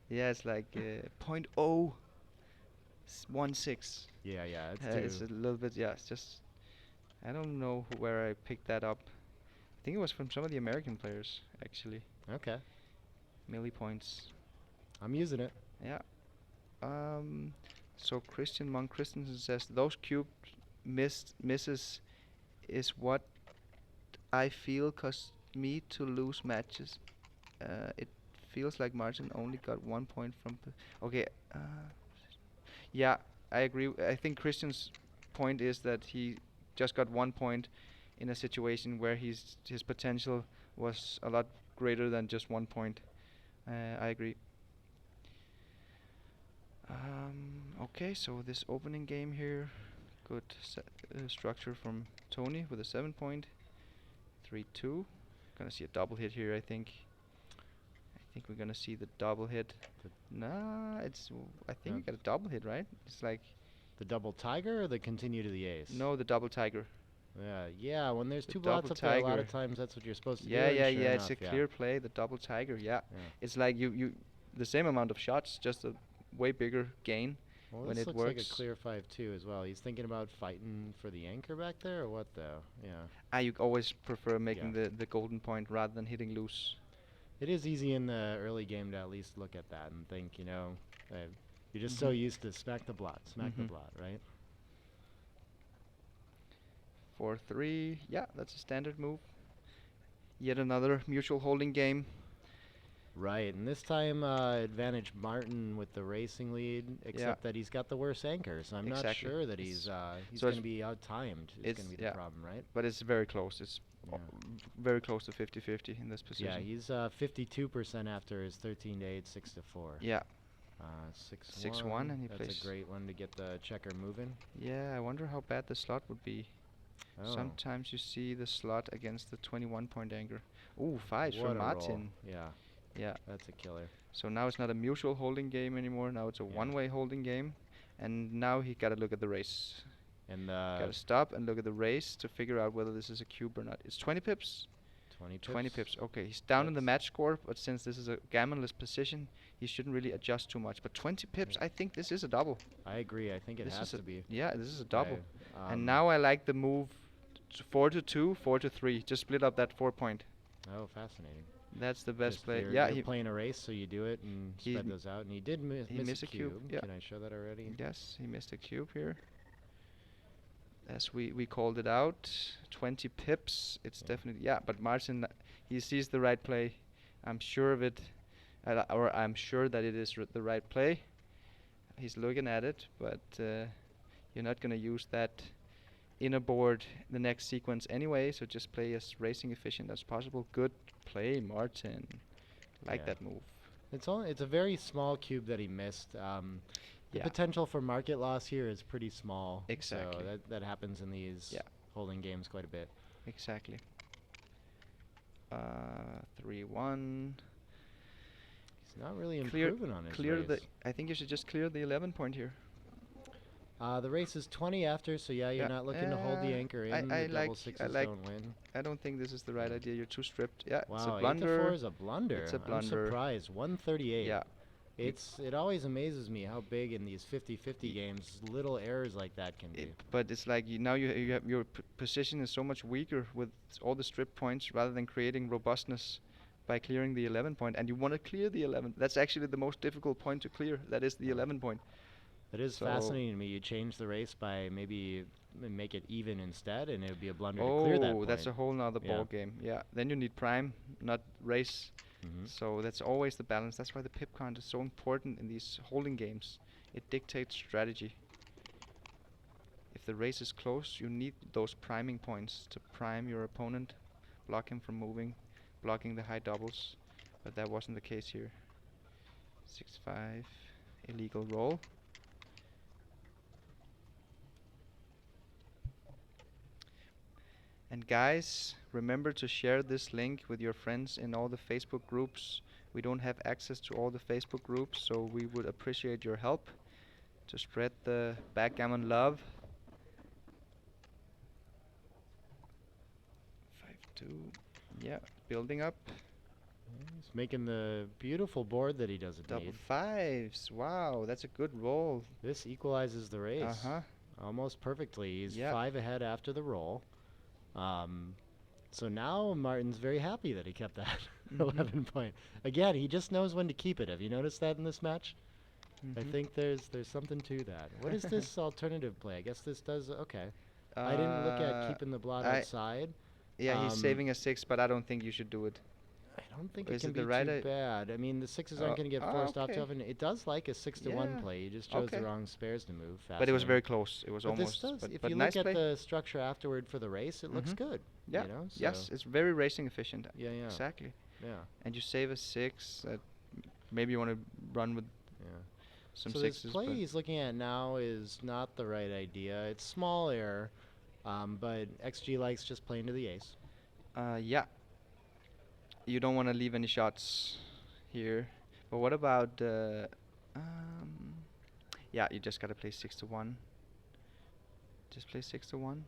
Yeah, it's like .016. Yeah, It's a little bit. Yeah, it's just. I don't know where I picked that up. I think it was from some of the American players, actually. Okay. Millipoints. I'm using it. Yeah. So Christian Monk Christensen says those cube misses is what I feel caused me to lose matches. It feels like Martin only got 1 point from. Okay. Yeah, I agree. I think Christian's point is that he just got 1 point in a situation where his potential was a lot greater than just 1 point. I agree. Okay, so this opening game here, good structure from Toni with a 7 point, 3-2. Gonna see a double hit here, I think. I think we're gonna see the double hit. Nah, I think we got a double hit, right? It's like The double tiger or the continue to the ace? no, the double tiger. Yeah. When there's The two blots double up there, a lot tiger. of times that's what you're supposed to Yeah, do. yeah, and sure yeah. enough, It's a clear play, the double tiger. Yeah, Yeah. it's like you the same amount of shots, just a way bigger gain. Well, when this it looks like a works. clear 5-2 as well. He's thinking about fighting for the anchor back there, or what though? Yeah. You always prefer making the golden point rather than hitting loose. It is easy in the early game to at least look at that and think, you're just so used to smack the blot, right? 4-3. Yeah, that's a standard move. Yet another mutual holding game. Right, and this time advantage Martin with the racing lead, except that he's got the worse anchor, so I'm not Exactly. sure that he's so going to be out-timed. Is going to be the problem, right? But it's very close. It's Yeah. very close to 50-50 in this position. Yeah, he's 52% after his 13 to 8, 6 to 4. Yeah. 6-1, and he that's plays. a great one to get the checker moving. Yeah, I wonder how bad the slot would be. Oh, Sometimes you see the slot against the 21-point anchor. Ooh, 5s what from a roll. Martin. Yeah, Yeah. that's a killer. So now it's not a mutual holding game anymore. Now it's a Yeah. one-way holding game. And now he got to look at the race. And Got to stop and look at the race to figure out whether this is a cube or not. It's 20 pips. 20 pips. 20 pips. Okay, he's down in the That's- match score, but since this is a gammonless position, he shouldn't really adjust too much. But 20 pips, I think this is a double. I agree. I think it This has is to be. Yeah, this is a double. I, And now I like the move 4-2, 4-3. Just split up that 4 point. Oh, fascinating. That's the best Just play. you're Yeah, you're playing a race, so you do it and he spread those out. And he did he miss a missed a cube. cube. Yeah. Can I show that already? Yes, he missed a cube here. As we called it out, 20 pips. It's Yeah. definitely, yeah. But Martin, he sees the right play. I'm sure of it, or I'm sure that it is the right play. He's looking at it, but you're not gonna use that inner board the next sequence anyway. So just play as racing efficient as possible. Good play, Martin. Like Yeah. that move. It's a very small cube that he missed. The Yeah. potential for market loss here is pretty small. Exactly. So that happens in these Yeah. holding games quite a bit. Exactly. 3-1. He's not really Clear- improving on his Clear race. the. I think you should just clear the 11 point here. The race is 20 after, so yeah, you're Yeah. not looking to hold the anchor in. I The like- double I sixes like- don't win. I don't think this is the right Yeah. idea. You're too stripped. Yeah, Wow, it's a 8 to blunder. 4 is a blunder. It's a I'm blunder. surprised. 138. Yeah. It always amazes me how big in these 50-50 games little errors like that can be. But it's like now you have your position is so much weaker with all the strip points rather than creating robustness by clearing the 11 point. And you want to clear the 11. That's actually the most difficult point to clear. That is the 11 point. It is So- fascinating to me. You change the race by maybe make it even instead, and it would be a blunder to clear that Oh, point. that's a whole nother Yeah. ball game. Yeah. Then you need prime, not race. Mhm. So that's always the balance. That's why the pip count is so important in these holding games. It dictates strategy. If the race is close, you need those priming points to prime your opponent, block him from moving, blocking the high doubles. But that wasn't the case here. 6-5, illegal roll. And guys, remember to share this link with your friends in all the Facebook groups. We don't have access to all the Facebook groups, so we would appreciate your help to spread the backgammon love. 5-2. Yeah, building up. He's making the beautiful board that he doesn't Double need. fives. Wow, that's a good roll. This equalizes the race Uh-huh. almost perfectly. He's Yeah. 5 ahead after the roll. So now Martin's very happy that he kept that Mhm. 11 point. Again, he just knows when to keep it. Have you noticed that in this match? I Mhm. think there's something to that. What is this alternative play? I guess this does okay. I didn't look at keeping the blot I- outside. Yeah, he's um, saving a 6, but I don't think you should do it. I don't think Or it is can it be the right too I- bad. I mean, the sixes aren't going to get forced off okay. too often. It does like a 6-1 Yeah. play. You just chose the Okay. wrong spares to move. But it was very Fascinating. close. It was But almost. this does. But, If but you nice look at play. the structure afterward for the race, it looks Mhm. good. Yeah. You know? Yes, So- it's very racing efficient. Yeah, yeah. Exactly. Yeah. And you save a 6. Maybe you want to run with Yeah. some So this sixes. play but he's looking at now is not the right idea. It's small error, but XG likes just playing to the ace. yeah. You don't want to leave any shots here. But what about yeah, you just gotta play 6-1. Just play 6-1.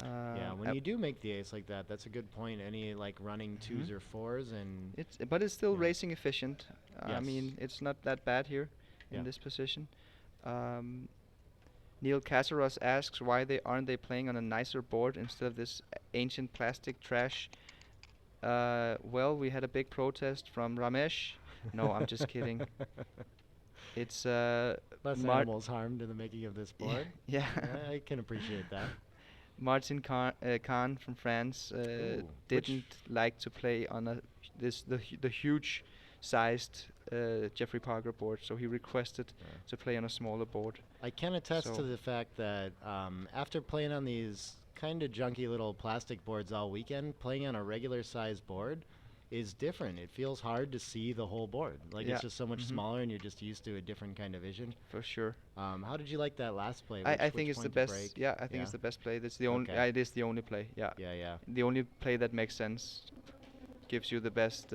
Yeah, when you do make the ace like that, that's a good point. Any like running 2s Mhm. or 4s, and But it's still Yeah. racing efficient. I Yes. mean, it's not that bad here Yeah. in this position. Neil Casaros asks why aren't they playing on a nicer board instead of this ancient plastic trash. Well, we had a big protest from Ramesh. No, I'm just kidding. It's less animals harmed in the making of this board. Yeah. I can appreciate that. Martin Kahn from France Ooh, which- didn't like to play on the huge sized Jeffrey Parker board, so he requested Yeah. to play on a smaller board. I can attest to So- the fact that after playing on these kind of junky little plastic boards all weekend, playing on a regular size board is different. It feels hard to see the whole board. Like Yeah. it's just so much Mhm. smaller, and you're just used to a different kind of vision. For sure. How did you like that last play? I Which think it's the point to best. break? Yeah, I think it's Yeah? the best play. That's the only. Okay. It is the only play. Yeah. Yeah, yeah. The only play that makes sense. Gives you the best.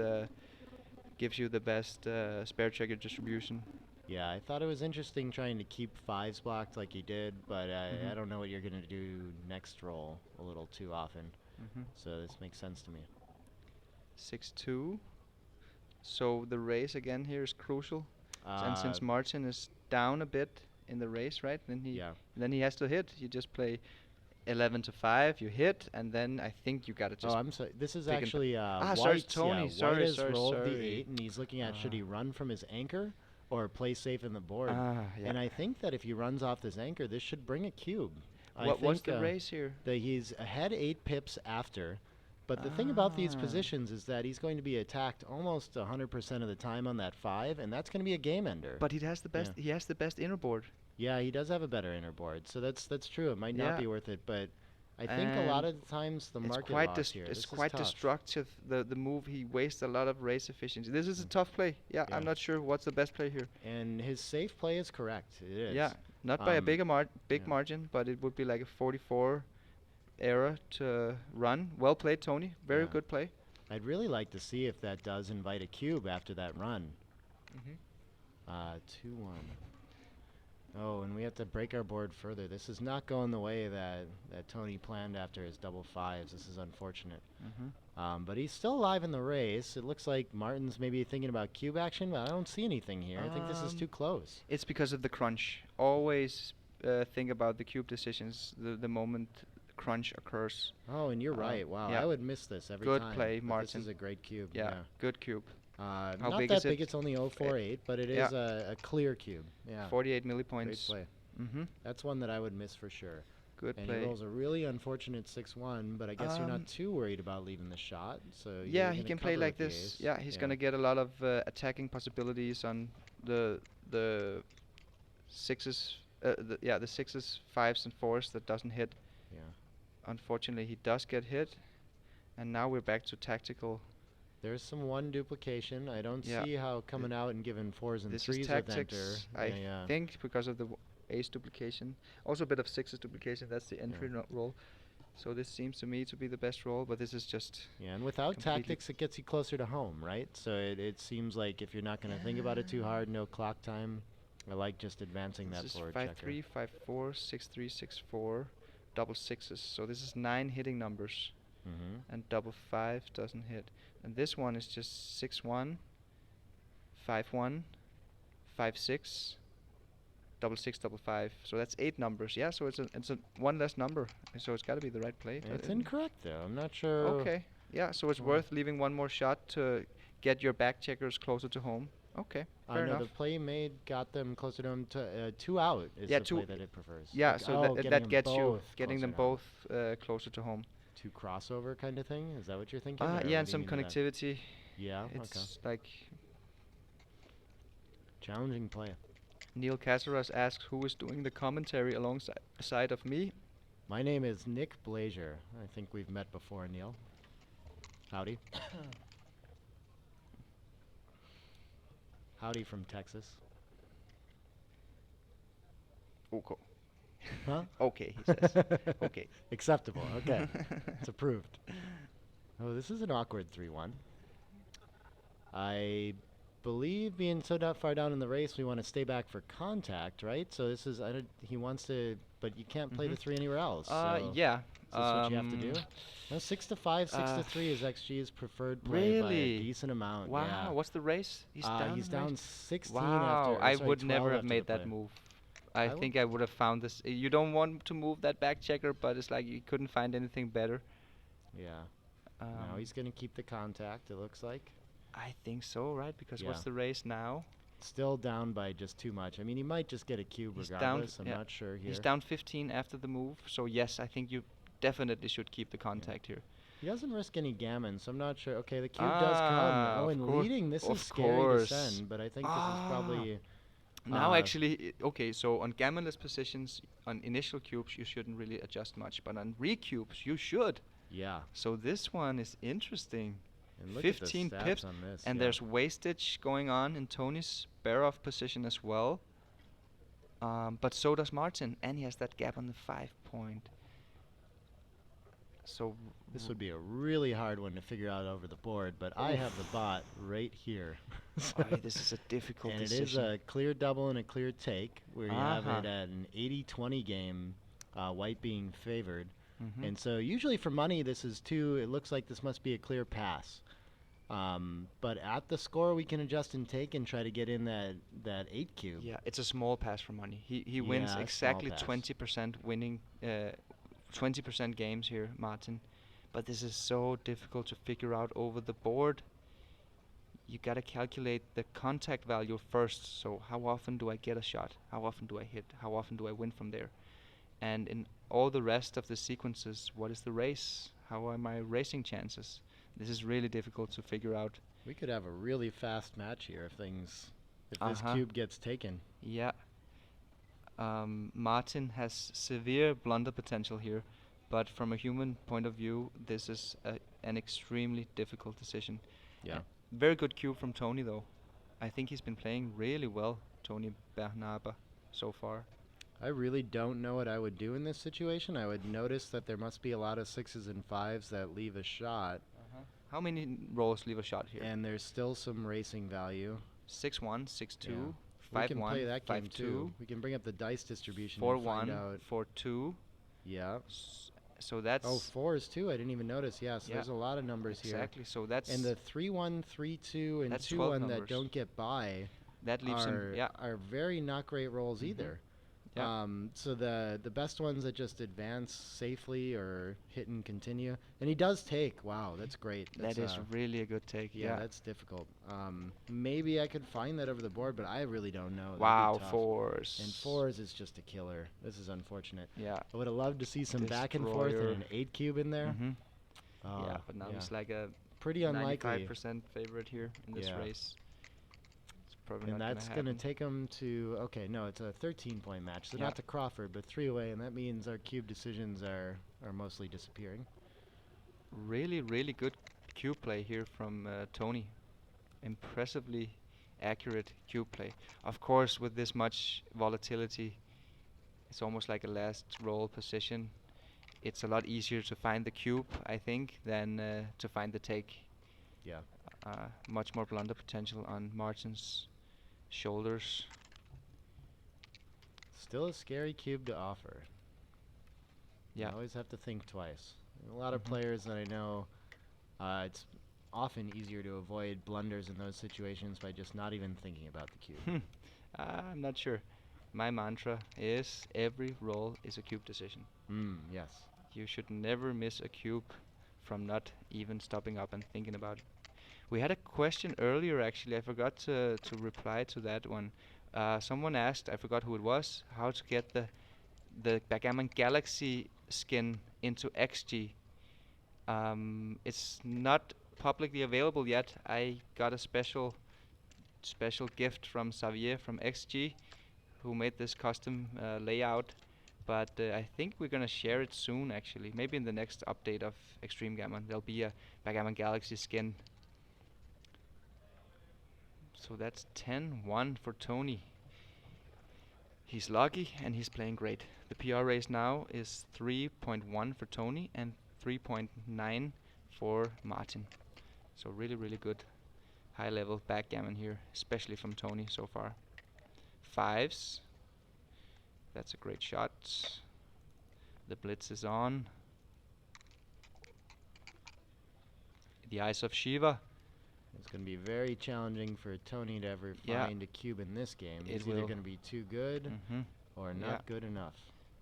Spare checker distribution. Yeah, I thought it was interesting trying to keep 5s blocked like he did, but I Mhm. don't know what you're going to do next roll a little too often. Mm-hmm. So this makes sense to me. 6-2. So the race again here is crucial. And since Uh, Martin is down a bit in the race, right? Then he yeah. has to hit. You just play 11 to 5, you hit, and then I think you gotta Oh, just I'm sorry. This is pick and actually sorry, White's. Tony. Yeah, Sorry, White has sorry, rolled the sorry. 8, and he's looking at should he run from his anchor or play safe in the board. Yeah. And I think that if he runs off this anchor, this should bring a cube. What's the race here? That he's ahead 8 pips after. But the thing about these positions is that he's going to be attacked almost 100% of the time on that 5, and that's going to be a game ender. But he has the best. Yeah. He has the best inner board. Yeah, he does have a better inner board, so that's true. It might not be worth it, but I think a lot of the times the market loss here. It's quite destructive. The move, he wastes a lot of race efficiency. This is a tough play. Yeah, I'm not sure what's the best play here. And his safe play is correct. It is. Yeah, not by a big margin, but it would be like a 44 error to run. Well played, Tony. Very good play. I'd really like to see if that does invite a cube after that run. 2-1. Oh, and we have to break our board further. This is not going the way that Toni planned after his double 5s. This is unfortunate. But he's still alive in the race. It looks like Martin's maybe thinking about cube action, but I don't see anything here. I think this is too close. It's because of the crunch. Always think about the cube decisions the moment crunch occurs. Oh, and you're right. Wow, I would miss this every time. Good play, Martin. This is a great cube. Yeah, good cube. Not big that big. It's only 048, but it is a clear cube. Yeah. 48 millipoints. Great play. That's one that I would miss for sure. Good and play. He rolls a really unfortunate 6-1, but I guess you're not too worried about leaving the shot. So yeah, he can play like this. Yeah, he's gonna get a lot of attacking possibilities on the 6s. The 6s, 5s, and 4s that doesn't hit. Yeah. Unfortunately, he does get hit, and now we're back to tactical. There's some 1 duplication. I don't see how coming out and giving 4s and 3s this is tactics, with enter. I think because of the ace duplication. Also a bit of 6s duplication. That's the entry roll. So this seems to me to be the best roll, but this is just... Yeah, and without tactics, it gets you closer to home, right? So it seems like if you're not going to think about it too hard, no clock time, I like just advancing that forward checker. This is 5-3, 5-4, 6-3, 6-4, double 6s. So this is 9 hitting numbers. And double 5 doesn't hit. And this one is just 6-1, 5-1, 5-6, double 6, double 5. So that's 8 numbers. Yeah, so it's a 1 less number. So it's got to be the right play. It's incorrect though. I'm not sure. Okay. Yeah, so it's worth leaving 1 more shot to get your back checkers closer to home. Okay. Fair enough. The play made got them closer to him. 2 out is the play that it prefers. Yeah, like so that gets you getting them both closer to home. 2 crossover kind of thing? Is that what you're thinking? Yeah, and some connectivity. Yeah, it's like... Challenging play. Neil Caceres asks who is doing the commentary alongside of me. My name is Nick Blazier. I think we've met before, Neil. Howdy. Howdy from Texas. Okay. Huh? Okay, he says. Okay. Acceptable. Okay. It's approved. Oh, this is an awkward 3-1. I believe being so far down in the race, we want to stay back for contact, right? So this is, he wants to, but you can't play the 3 anywhere else. So yeah. Is this what you have to do? No, 6-5, 6-3 is XG's preferred play by a decent amount. Wow. Yeah. What's the race? He's down. He's down 16 wow. after. I would never have made that move. I I think I would have found this. You don't want to move that back checker, but it's like you couldn't find anything better. Yeah. No, he's going to keep the contact, it looks like. I think so, right? Because what's the race now? Still down by just too much. I mean, he might just get a cube regardless. I'm not sure here. He's down 15 after the move. So, yes, I think you definitely should keep the contact here. He doesn't risk any gammon, so I'm not sure. Okay, the cube does come. Oh, and leading, this is scary to send, but I think this is probably... Now actually, okay, so on gammonless positions, on initial cubes, you shouldn't really adjust much, but on re-cubes, you should. Yeah. So this one is interesting. And look 15 at the pips, on this, and there's wastage going on in Tony's bear-off position as well. But so does Martin, and he has that gap on the 5 point. So this would be a really hard one to figure out over the board, but I have the bot right here. This is a difficult and decision. it is a clear double and a clear take, where you have it at an 80-20 game, white being favored. And so usually for money, this is 2. It looks like this must be a clear pass. But at the score, we can adjust and take and try to get in that 8 cube. Yeah, it's a small pass for money. He wins exactly 20% winning 20% games here, Martin. But this is so difficult to figure out over the board. You gotta calculate the contact value first. So how often do I get a shot? How often do I hit? How often do I win from there? And in all the rest of the sequences, what is the race? How are my racing chances? This is really difficult to figure out. We could have a really fast match here if if this Uh-huh. cube gets taken. Yeah. Martin has severe blunder potential here, but from a human point of view, this is an extremely difficult decision. Yeah. Very good cue from Toni, though. I think he's been playing really well, Toni Bernaba, so far. I really don't know what I would do in this situation. I would notice that there must be a lot of 6s and 5s that leave a shot, How many rolls leave a shot here? and there's still some racing value. 6-1, 6-2, We can play 5-1, that game too. 5-2, We can bring up the dice distribution and find 4-1, out. 4-2. Yeah. So that's Oh, 4s too. I didn't even notice. Yeah, so Yeah. there's a lot of numbers here. exactly. So that's And the 3-1, 3-2, and That's 12 2-1 that numbers. don't get by that leaves him. Yeah. are very not great rolls Mhm. either. Yeah. So the best ones that just advance safely or hit and continue. And he does take. Wow, that's great. That's, That is really a good take. yeah, Yeah. that's difficult. Maybe I could find that over the board, but I really don't know. That'd be Wow, tough. 4s. And 4s is just a killer. This is unfortunate. Yeah. I would have loved to see some back and forth Destroyer. and an 8 cube in there. Mhm. Uh, Yeah, but now he's like a pretty unlikely. 95% favorite here in this Yeah. race. It's probably And not that's gonna going to happen. take him to, okay, no, it's a 13-point match. So Yeah. not to Crawford, but 3 away, and that means our cube decisions are mostly disappearing. Really, really good cube play here from Toni. Impressively accurate cube play. Of course, with this much volatility, it's almost like a last roll position. It's a lot easier to find the cube, I think, than to find the take. Yeah. Much more blunder potential on Martin's shoulders. Still a scary cube to offer. Yeah. You always have to think twice. A lot of Mhm. players that I know, it's often easier to avoid blunders in those situations by just not even thinking about the cube. I'm not sure. My mantra is every roll is a cube decision. Yes. You should never miss a cube from not even stopping up and thinking about it. We had a question earlier, actually. I forgot to reply to that one. Someone asked, I forgot who it was, how to get the Backgammon Galaxy skin into XG. It's not publicly available yet. I got a special gift from Xavier from XG, who made this custom layout. But I think we're gonna share it soon, actually. Maybe in the next update of Extreme Gammon, there'll be a Backgammon Galaxy skin. So that's 10-1 for Toni. He's lucky and he's playing great. The PR race now is 3.1 for Toni and 3.9 for Martin. So really, really good high level backgammon here, especially from Toni so far. 5s. That's a great shot. The blitz is on. The Eyes of Shiva. It's going to be very challenging for Toni to ever Yeah. find a cube in this game. It It's either will. going to be too good Mm-hmm. or Yeah. not good enough.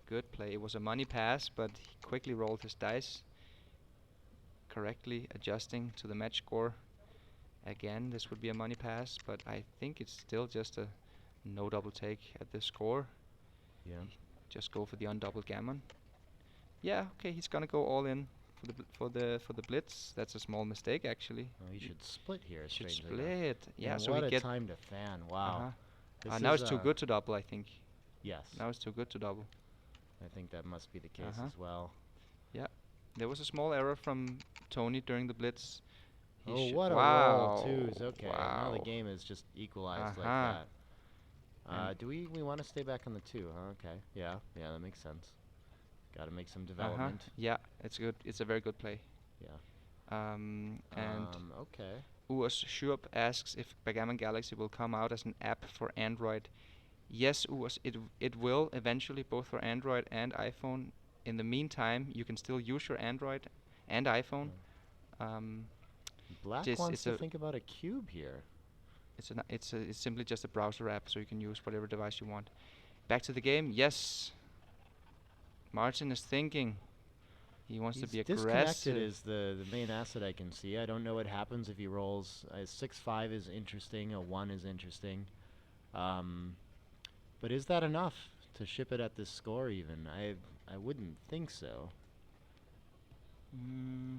Good play. It was a money pass, but he quickly rolled his dice, correctly adjusting to the match score. Again, this would be a money pass, but I think it's still just a no double take at this score. Yeah. Just go for the undoubled gammon. Yeah, okay, he's gonna go all in for the blitz. That's a small mistake, actually. Oh, he should split here. Should strangely enough. split. Yeah, And so what we a get. time to fan. Wow. Uh-huh. This Now is, it's too good to double, I think. Yes. Now it's too good to double. I think that must be the case Uh-huh. as well. There was a small error from Toni during the blitz. He Oh, sh- what a wow. roll, twos. Okay, now the Wow. game is just equalized like Uh-huh. that. And Do we want to stay back on the 2, huh? Okay. Yeah, that makes sense. Got to make some Uh-huh. development. Yeah, it's good. It's a very good play. Yeah. And Okay. Urs Schurp asks if Backgammon Galaxy will come out as an app for Android. Yes, Urs, it will eventually, both for Android and iPhone. In the meantime, you can still use your Android and iPhone. Black This wants is to a- think about a cube here. It's simply just a browser app, so you can use whatever device you want. Back to the game. Yes. Martin is thinking. He wants to He's be disconnected aggressive. is the main asset I can see. I don't know what happens if he rolls. A 6-5 is interesting. A 1 is interesting. Um, but is that enough to ship it at this score even? I wouldn't think so. Mm,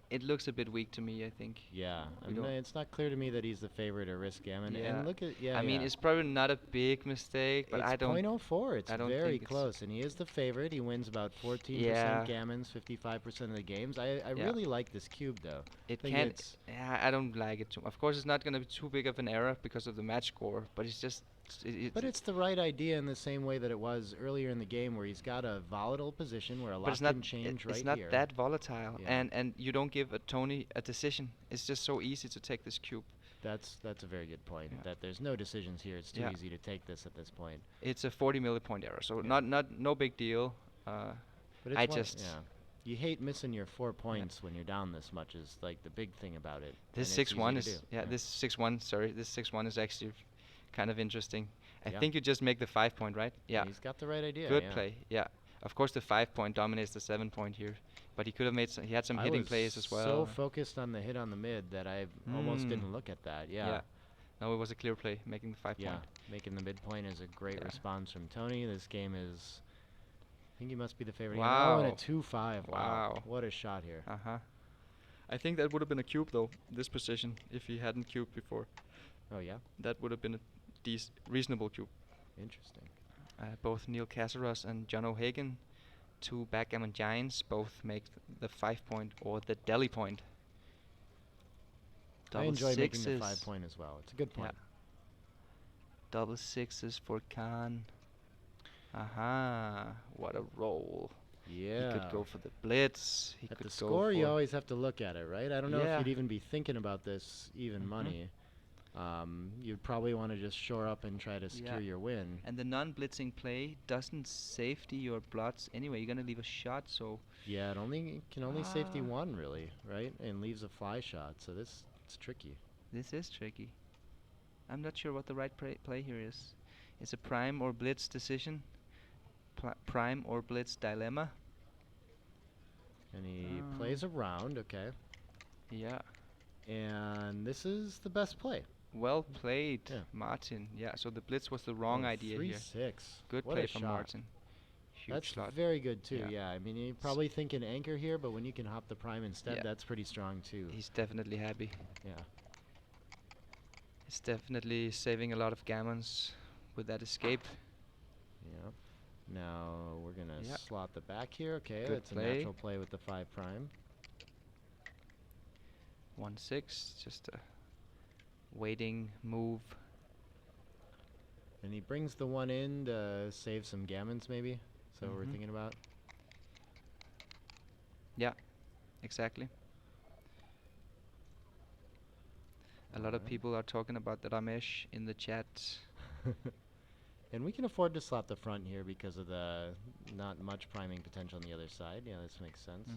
it looks a bit weak to me, I think. Yeah, I We mean, don't. it's not clear to me that he's the favorite or risk gammon. Yeah. And look at, yeah, I mean, yeah. it's probably not a big mistake, but It's I don't. .04. It's I don't very think it's. close, and he is the favorite. He wins about 14% Yeah. gammons, 55% of the games. I Yeah. really like this cube, though. It I think can. it's, Yeah, I don't like it too. Of course, it's not gonna be too big of an error because of the match score, but it's just. but it's the right idea in the same way that it was earlier in the game, where he's got a volatile position where a But lot it's not. can change It's right not here. that volatile, Yeah, and you don't give a Tony a decision. It's just so easy to take this cube. that's a very good point. Yeah. That there's no decisions here. It's too Yeah. easy to take this at this point. It's a 40 millipoint error, so Yeah. no big deal. Uh, But it's I one, just. yeah. You hate missing your 4 Yeah. points when you're down this much is like the big thing about it. This and it's easy 6-1 to is do. this 6-1. Sorry, this 6-1 is actually kind of interesting. I Yeah. think you just make the 5 point, right? Yeah. He's got the right idea. Good yeah. play. Yeah. Of course, the 5 point dominates the 7 point here, but he could have made. He had some I hitting was plays as well. so focused on the hit on the mid that I almost Mm. didn't look at that. Yeah. Yeah. No, it was a clear play, making the 5 Yeah. point. Making the midpoint is a great Yeah. response from Tony. This game is. I think he must be the favorite. Wow. Oh, and a 2-5. Wow. What a shot here. Uh huh. I think that would have been a cube though. This position, if he hadn't cubed before, Oh yeah. that would have been a reasonable cube. Interesting. Both Neil Caceres and John O'Hagan, two backgammon giants, both make the 5 point or the deli point. I Double enjoy making sixes. the 5 point as well. It's a good point. Yeah. Double sixes for Kahn. Aha! What a roll. Yeah. He could go for the blitz. He At could the go score, for you always have to look at it, right? I don't know if Yeah. you'd even be thinking about this even Mhm. money. You'd probably want to just shore up and try to secure Yeah. your win. And the non-blitzing play doesn't safety your blots anyway. You're gonna leave a shot, so Yeah, it can only safety Ah. one really, right? And leaves a fly shot. So it's tricky. this is tricky. I'm not sure what the right play here is. It's a prime or blitz decision. Prime or blitz dilemma. And he Ah. plays around, okay. Yeah. And this is the best play. Well played, Yeah. Martin. Yeah, so the blitz was the wrong idea here. 3-6. Good What play a from shot. Martin. Huge That's slot. very good too. Yeah. Yeah. I mean, you're probably thinking anchor here, but when you can hop the prime instead, Yeah. that's pretty strong too. He's definitely happy. Yeah. He's definitely saving a lot of gammons with that escape. Yeah. Now we're gonna Yeah. slot the back here. Okay, Good that's a play. natural play with the 5 prime. 1-6, just a waiting move. And he brings the 1 in to save some gammons, maybe. Is that what we're Mhm. thinking about? Yeah, exactly. A lot of Alright. people are talking about the Ramesh in the chat. And we can afford to slot the front here because of the not much priming potential on the other side. Yeah, this makes sense.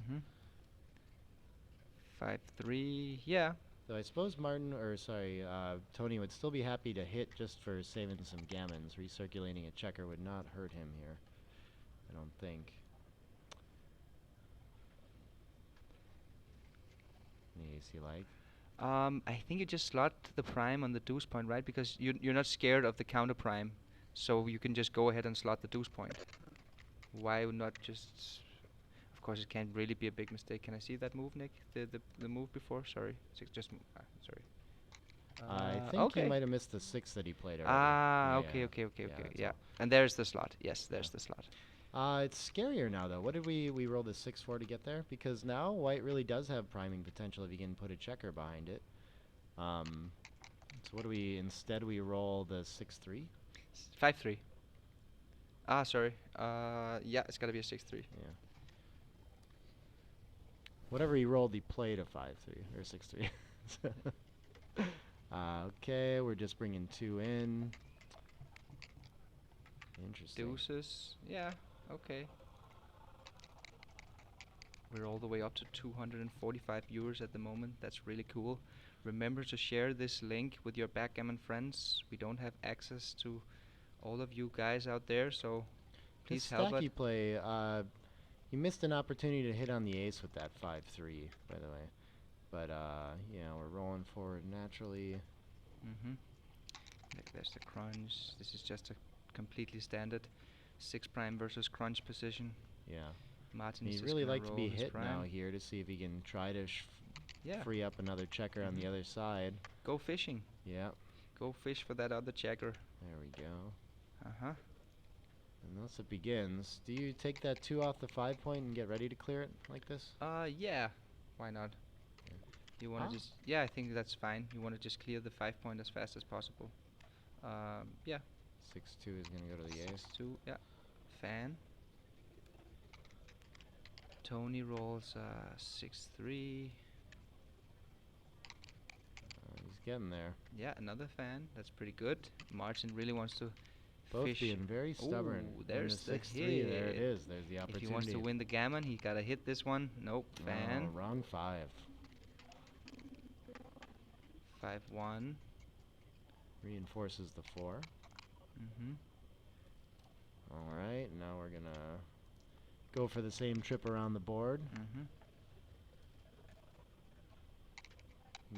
5-3, yeah. Though I suppose Tony would still be happy to hit just for saving some gammons. Recirculating a checker would not hurt him here, I don't think. Any ace you like? I think you just slot the prime on the deuce point, right? Because you're not scared of the counter prime, so you can just go ahead and slot the deuce point. Why not just? Of course, it can't really be a big mistake. Can I see that move, Nick? The move before? Sorry, sorry. I think okay. he might have missed the 6 that he played already. Ah, Yeah. okay. that's Yeah, all. and there's the slot. Yes, there's Yeah. the slot. It's scarier now, though. What did we roll the 6-4 to get there? Because now white really does have priming potential if you can put a checker behind it. So what do instead we roll the 6-3? 5-3. Ah, sorry. Yeah, it's gotta be a 6-3. Yeah. Whatever he rolled, he played a 5-3 or 6-3. Okay, we're just bringing 2 in. Interesting. Deuces. Yeah, okay. We're all the way up to 245 viewers at the moment. That's really cool. Remember to share this link with your backgammon friends. We don't have access to all of you guys out there, so please This help stack us. you play, He missed an opportunity to hit on the ace with that 5-3, by the way. But, yeah, we're rolling forward naturally. There's the crunch. This is just a completely standard 6 prime versus crunch position. Yeah. Martin He'd is just really gonna like to roll be his hit now prime. here to see if he can try to Yeah. free up another checker on the other side. Go fishing. Yeah. Go fish for that other checker. There we go. Uh-huh. And thus it begins. Do you take that 2 off the 5 point and get ready to clear it like this? Yeah. Why not? You wanna just... Yeah, I think that's fine. You wanna just clear the 5 point as fast as possible. Yeah. 6-2 is going to go to the ace. 2, yeah. Fan. Toni rolls 6-3. He's getting there. Yeah, another fan. That's pretty good. Martin really wants to Both fish. being very stubborn. Ooh, And there's the 6-3. There it hit. is. There's the opportunity. If he wants to win the gammon, he gotta hit this one. Nope. Fan. Oh, wrong 5. 5-1. Reinforces the 4. Alright, now we're going to go for the same trip around the board.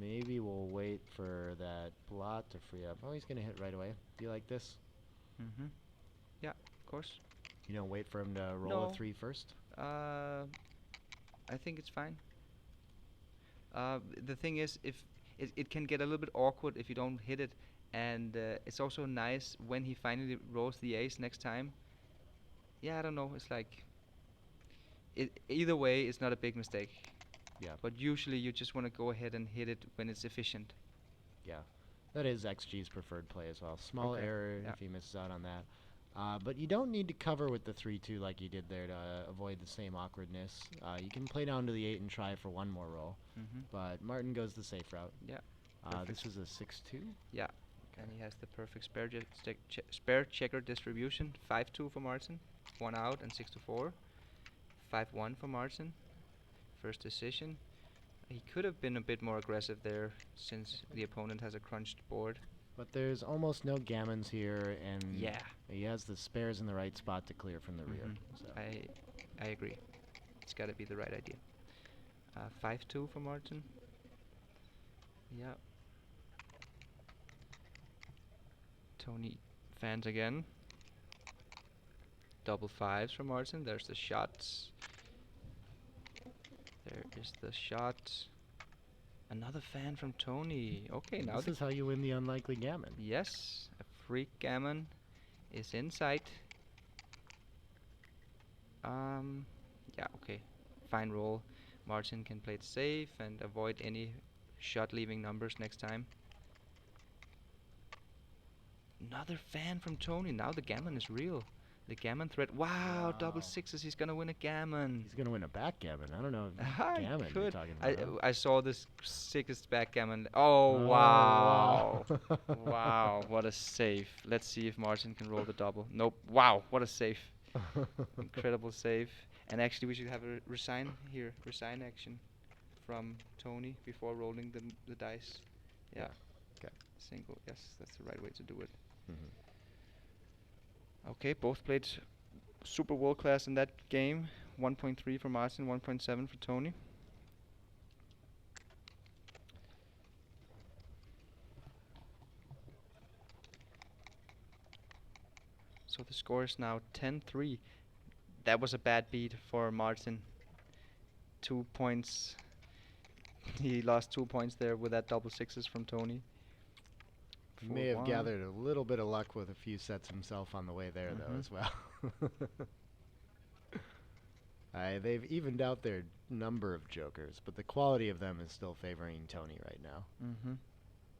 Maybe we'll wait for that blot to free up. Oh, he's going to hit right away. Do you like this? Yeah, of course. You don't wait for him to roll a 3 first? I think it's fine. The thing is, if it can get a little bit awkward if you don't hit it, and it's also nice when he finally rolls the ace next time. Yeah, I don't know. It's like either way, it's not a big mistake. Yeah. But usually, you just want to go ahead and hit it when it's efficient. Yeah. That is XG's preferred play as well. Small Okay, error yeah. if he misses out on that. But you don't need to cover with the 3-2 like you did there to avoid the same awkwardness. You can play down to the 8 and try for one more roll. But Martin goes the safe route. Yeah. This is a 6-2. Yeah. And he has the perfect spare checker distribution. 5-2 for Martin. 1 out and 6-4. 5-1 for Martin. First decision. He could have been a bit more aggressive there since the opponent has a crunched board. But there's almost no gammons here, and Yeah. he has the spares in the right spot to clear from the rear. So. I agree. It's got to be the right idea. 5-2 for Martin. Yeah. Toni fans again. Double 5s for Martin. There's the shots. There is the shot. Another fan from Toni. Okay, now this is how you win the unlikely gammon. yes, a freak gammon is in sight. Yeah, okay. Fine roll. Martin can play it safe and avoid any shot leaving numbers next time. Another fan from Toni. Now the gammon is real. The gammon threat. Wow, double 6s. He's gonna win a gammon. He's going to win a backgammon. I don't know if I gammon you're could. talking about. I saw this sickest backgammon. Oh, Oh, wow. wow. Wow, what a save. Let's see if Martin can roll the double. Nope. Wow, what a save. Incredible save. And actually, we should have a resign here. Resign action from Toni before rolling the dice. Yeah. Okay. Single. Yes, that's the right way to do it. Mhm. Okay, both played super world class in that game. 1.3 for Martin, 1.7 for Toni. So the score is now 10-3. That was a bad beat for Martin. 2 points. He lost 2 points there with that double 6s from Toni. He may have 4-1. gathered a little bit of luck with a few sets himself on the way there, though, as well. They've evened out their number of jokers, but the quality of them is still favoring Toni right now,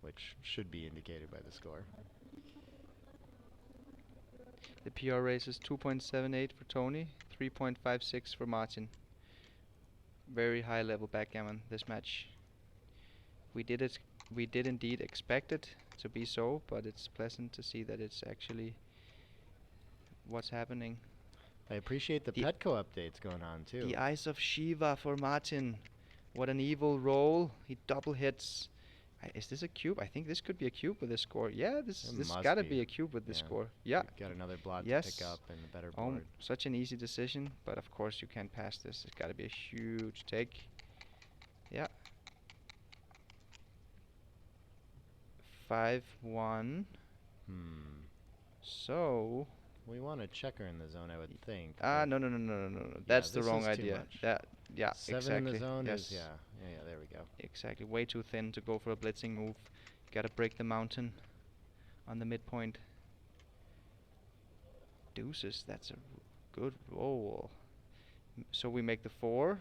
which should be indicated by the score. The PR race is 2.78 for Toni, 3.56 for Martin. Very high level backgammon this match. We did indeed expect it to be so, but it's pleasant to see that it's actually what's happening. I appreciate the Petco updates going on, too. The Eyes of Shiva for Martin. What an evil roll. He double hits. Is this a cube? I think this could be a cube with this score. Yeah, this Must gotta be. be a cube with this Yeah. score. Yeah. You've got another blot to pick Yes. up and a better board. Such an easy decision, but of course you can't pass this. It's gotta be a huge take. Yeah. 5-1. Hmm. So. We want a checker in the zone, I would think. No. That's the this wrong is too idea. much. Yeah, 7 exactly. in the zone yes. is, yeah, there we go. Exactly. Way too thin to go for a blitzing move. Gotta break the mountain on the midpoint. Deuces, that's a good roll. So we make the 4,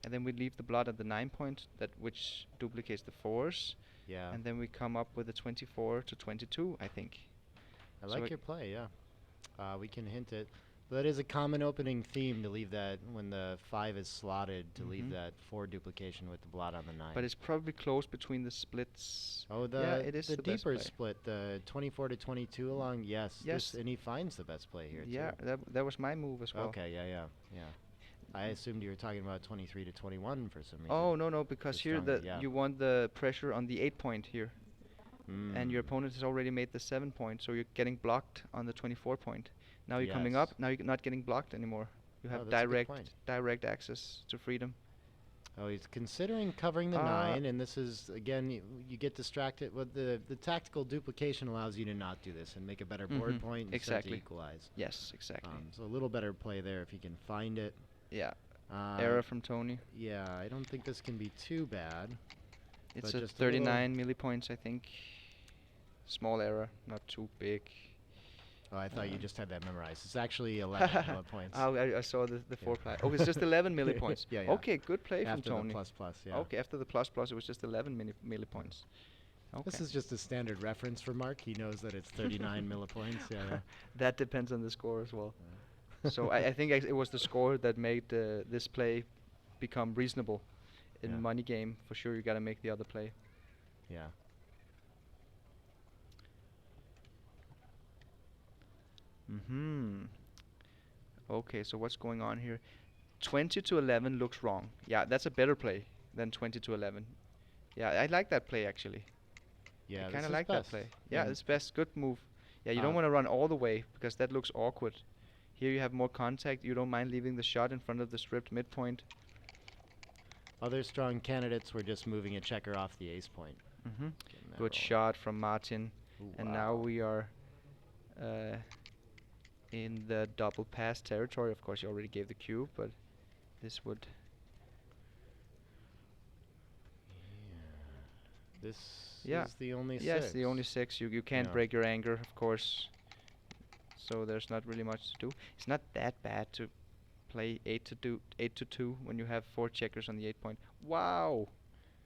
and then we leave the blood at the 9 point, which duplicates the 4s, Yeah. and then we come up with a 24 to 22, I think. I so like it- your play, yeah. We can hint it. That is a common opening theme to leave that when the 5 is slotted, to leave Mhm. that 4 duplication with the blot on the 9. But it's probably close between the splits. Oh, yeah, it is the the best deeper play. split, the 24 to 22 along, yes. Yes. And he finds the best play here, Yeah, too. that was my move as well. Okay, yeah. I assumed you were talking about 23 to 21 for some reason. Oh, no, because It's here stronger, yeah. you want the pressure on the 8 point here. And your Mm. opponent has already made the 7 point, so you're getting blocked on the 24 point. Now you're coming up, Yes. now you're not getting blocked anymore. You Oh, have that's a good direct point. direct access to freedom. Oh, he's considering covering the 9, and this is, again, you get distracted. Well, the tactical duplication allows you to not do this and make a better board Mhm, point and start to exactly. equalize. Yes, exactly. So a little better play there if you can find it. Yeah, Uh, error from Toni. Yeah, I don't think this can be too bad. It's but a just a little- 39 millipoints, I think. Small error, not too big. Oh, I thought you Um, just had that memorized. It's actually 11 points. Oh, I saw the 4 Yeah. ply. Oh, it's just 11 millipoints. Yeah, yeah. Okay, good play from After Toni. the plus, yeah. Okay, after the plus, it was just 11 millipoints. Okay. This is just a standard reference for Mark. He knows that it's 39 millipoints. Yeah. That depends on the score as well. So I think it was the score that made this play become reasonable. In Yeah. money game, for sure, you gotta make the other play. Yeah. Okay, so what's going on here? 20 to 11 looks wrong. Yeah, that's a better play than 20 to 11. Yeah, I like that play actually. Yeah, I this kind of is like that best. play. Yeah, And it's best. Good move. Yeah, you don't want to run all the way because that looks awkward. Here you have more contact. You don't mind leaving the shot in front of the stripped midpoint. Other strong candidates were just moving a checker off the ace point. Getting that Good rolling. shot from Martin. Ooh, And now wow. we are in the double pass territory. Of course, you already gave the cube, but this would. This Yeah. is the only Yes, 6. the only 6. You can't Yeah. break your anger, of course. So there's not really much to do. It's not that bad to play 8 to 2 when you have 4 checkers on the 8 point. Wow,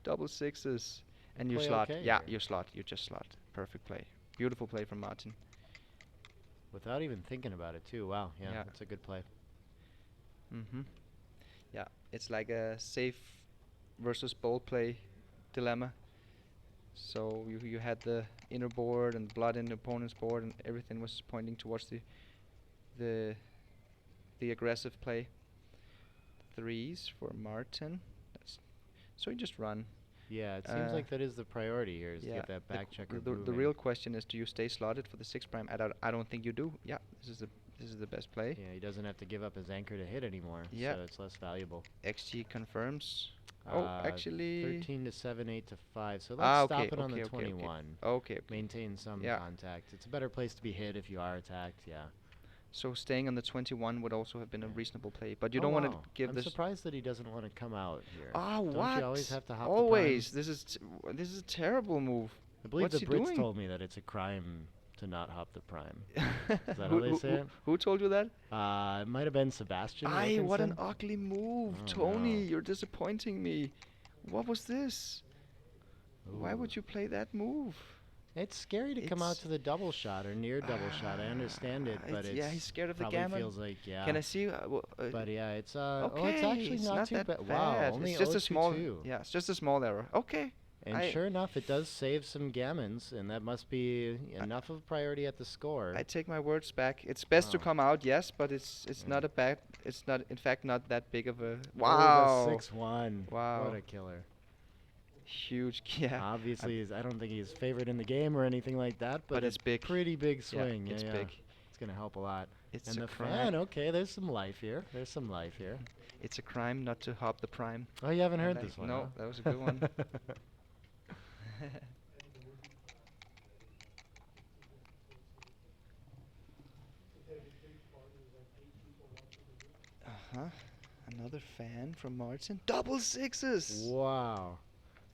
double 6s, and you Play slot. okay Yeah, here. you slot. You just slot. Perfect play. Beautiful play from Martin. Without even thinking about it, too. Wow, yeah, Yeah. that's a good play. Yeah, it's like a safe versus bold play dilemma. So you had the inner board and blood in the opponent's board, and everything was pointing towards the aggressive play. 3s for Martin. So you just run. Yeah, it seems like that is the priority here, is to Yeah, get that back checker the moving. real question is, do you stay slotted for the 6 prime? I don't think you do. Yeah, this is the best play. Yeah, he doesn't have to give up his anchor to hit anymore, Yeah. so it's less valuable. XG confirms. Oh, actually. 13 to 7, 8 to 5. So let's Ah, stop okay, it on okay, the okay, okay. 21. Okay. Maintain some Yeah. contact. It's a better place to be hit if you are attacked, yeah. So staying on the 21 would also have been a Yeah. reasonable play, but you Oh, don't want to wow. give I'm this. surprised that he doesn't want to come out here. Ah, Don't what? you always have to hop Always. the This is a terrible move. prime? I believe What's the he Brits doing? told me that it's a crime to not hop the prime. Is that how they say it? Who told you that? It might have been Sebastian Aye, what an Wilkinson. ugly move, Oh, Tony. no. You're disappointing me. What was this? Why Ooh. would you play that move? It's scary to come out It's- to the double shot or near double shot. I understand it, but yeah, he's scared of the probably gammon. feels like, yeah. Can I see? But yeah, it's okay, oh, it's actually it's not too that bad. Wow, only it's just a small. 0-2-2. Yeah, it's just a small error. Okay. And sure enough, it does save some gammons, and that must be enough of priority at the score. I take my words back. It's best to Wow. come out, yes, but it's Yeah. not a bad. It's not, in fact, not that big of a. Oh, Wow. the 6-1. Wow. What a killer. Huge, yeah. Obviously, I don't think he's favored in the game or anything like that, but It's big. pretty big Yeah, swing. it's yeah. big. It's gonna help a lot. It's And a the crime. fan, okay, there's some life here. There's some life here. It's a crime not to hop the prime. Oh, you haven't I heard like- this one? no, huh? that was a good one. Uh-huh. Another fan from Martin. Double sixes! Wow.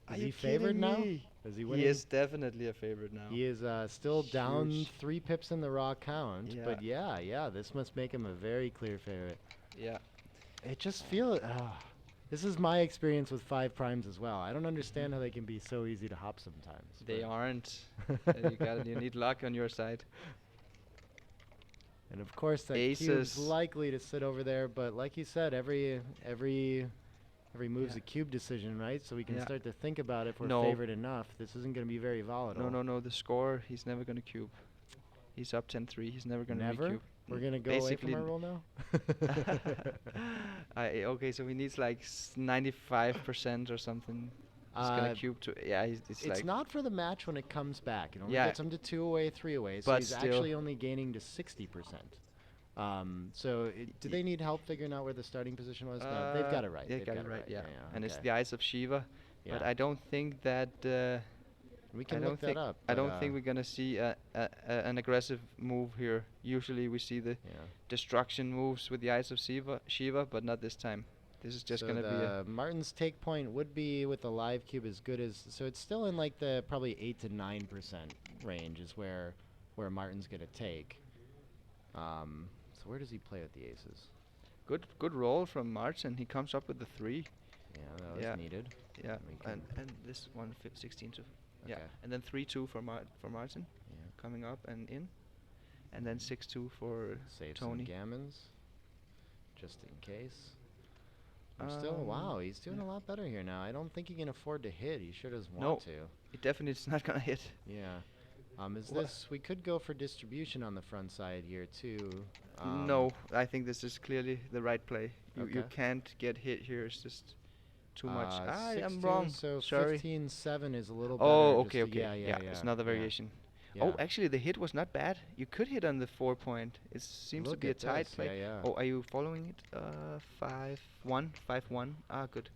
Are Is you he favored kidding now? me? Is he winning? He is definitely a favorite now. He is still down Huge. 3 pips in the raw count, Yeah. but yeah, this must make him a very clear favorite. Yeah. It just feels. This is my experience with 5 primes as well. I don't understand how they can be so easy to hop sometimes. They but- aren't. You need luck on your side. And of course, that cube's Aces. likely to sit over there. But like you said, every move's Yeah. a cube decision, right? So we can Yeah. start to think about if we're No. favored enough. This isn't going to be very volatile. No. The score, he's never going to cube. He's up 10-3. He's never going to Never? recube. We're going to go away from Basically our rule now? Okay, so he needs like 95% or something. He's going to cube to. Yeah, it's It's like. not for the match when it comes back. It only Yeah. gets him to 2 away, 3 away. So But he's still. actually only gaining to 60%. Do they need help figuring out where the starting position was? No, they've got it right. They They've got it right, yeah. And it's okay. the eyes of Shiva. But Yeah. I don't think that. We can I don't look think that up. I but, don't think we're gonna see an aggressive move here. Usually we see the Yeah. destruction moves with the eyes of Shiva, but not this time. This is just so gonna be a Martin's take point would be with the live cube as good as, so it's still in like the probably 8 to 9% range is where Martin's gonna take. So where does he play with the aces? good roll from Martin. He comes up with the 3. Yeah, that was Yeah. needed. Yeah, We can- and this one 16 to. Yeah, Okay. and then 3-2 for Martin Yeah. coming up and in, and then 6-2 for Save Toni. some gammons, just in case. We're still, wow, he's doing a lot better here now. I don't think he can afford to hit. He sure does want to. It definitely is not gonna hit. Yeah. Is Wha- this, we could go for distribution on the front side here too. No, I think this is clearly the right play. You Okay. can't get hit here. It's just too much. I'm 16, wrong. So Sorry. 15-7 is a little better. Oh, just okay, to- okay. Yeah. It's another variation. Yeah. Oh, actually, the hit was not bad. You could hit on the 4 point. It seems to Look be a at tight this, play. yeah. Oh, are you following it? 5-1, 5-1. Ah, good.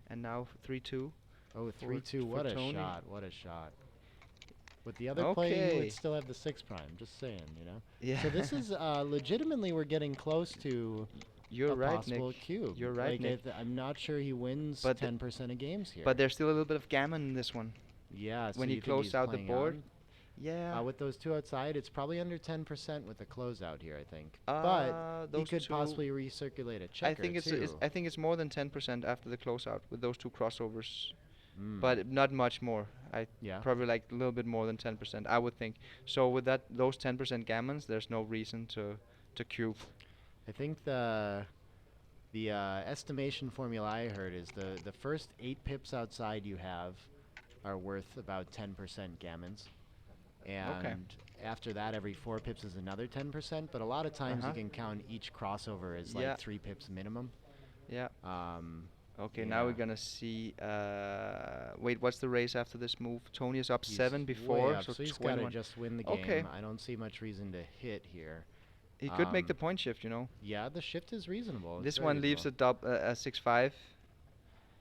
And now 3-2. Oh, for 3-2. What a Toni. shot. What a shot. With the other play, he Okay. would still have the 6 prime. Just saying, you know. Yeah. So this is legitimately, we're getting close to You're a right, possible Nick. cube. You're right, like Nick. I'm not sure he wins But the- 10% of games here. But there's still a little bit of gammon in this one. yeah, so when you he think closed he's out the playing board, on? Yeah. With those 2 outside, it's probably under 10% with the closeout here, I think. But he those could two- possibly recirculate a I checker think too. I think it's more than 10% after the closeout with those 2 crossovers, Mm. but not much more. yeah. Probably like a little bit more than 10%, I would think. So with those 10% gammons, there's no reason to cube. I think the estimation formula I heard is the first 8 pips outside you have are worth about 10% gammons. And after that, every 4 pips is another 10%. But a lot of times you can count each crossover as Yeah. like 3 pips minimum. Yeah. Okay, yeah. now we're gonna see. Wait, what's the race after this move? Toni is up He's 7 way before, up, so he's got to 21. just win the game. Okay. I don't see much reason to hit here. He could make the Um, point shift, you know. Yeah, the shift is reasonable. This one leaves a 6-5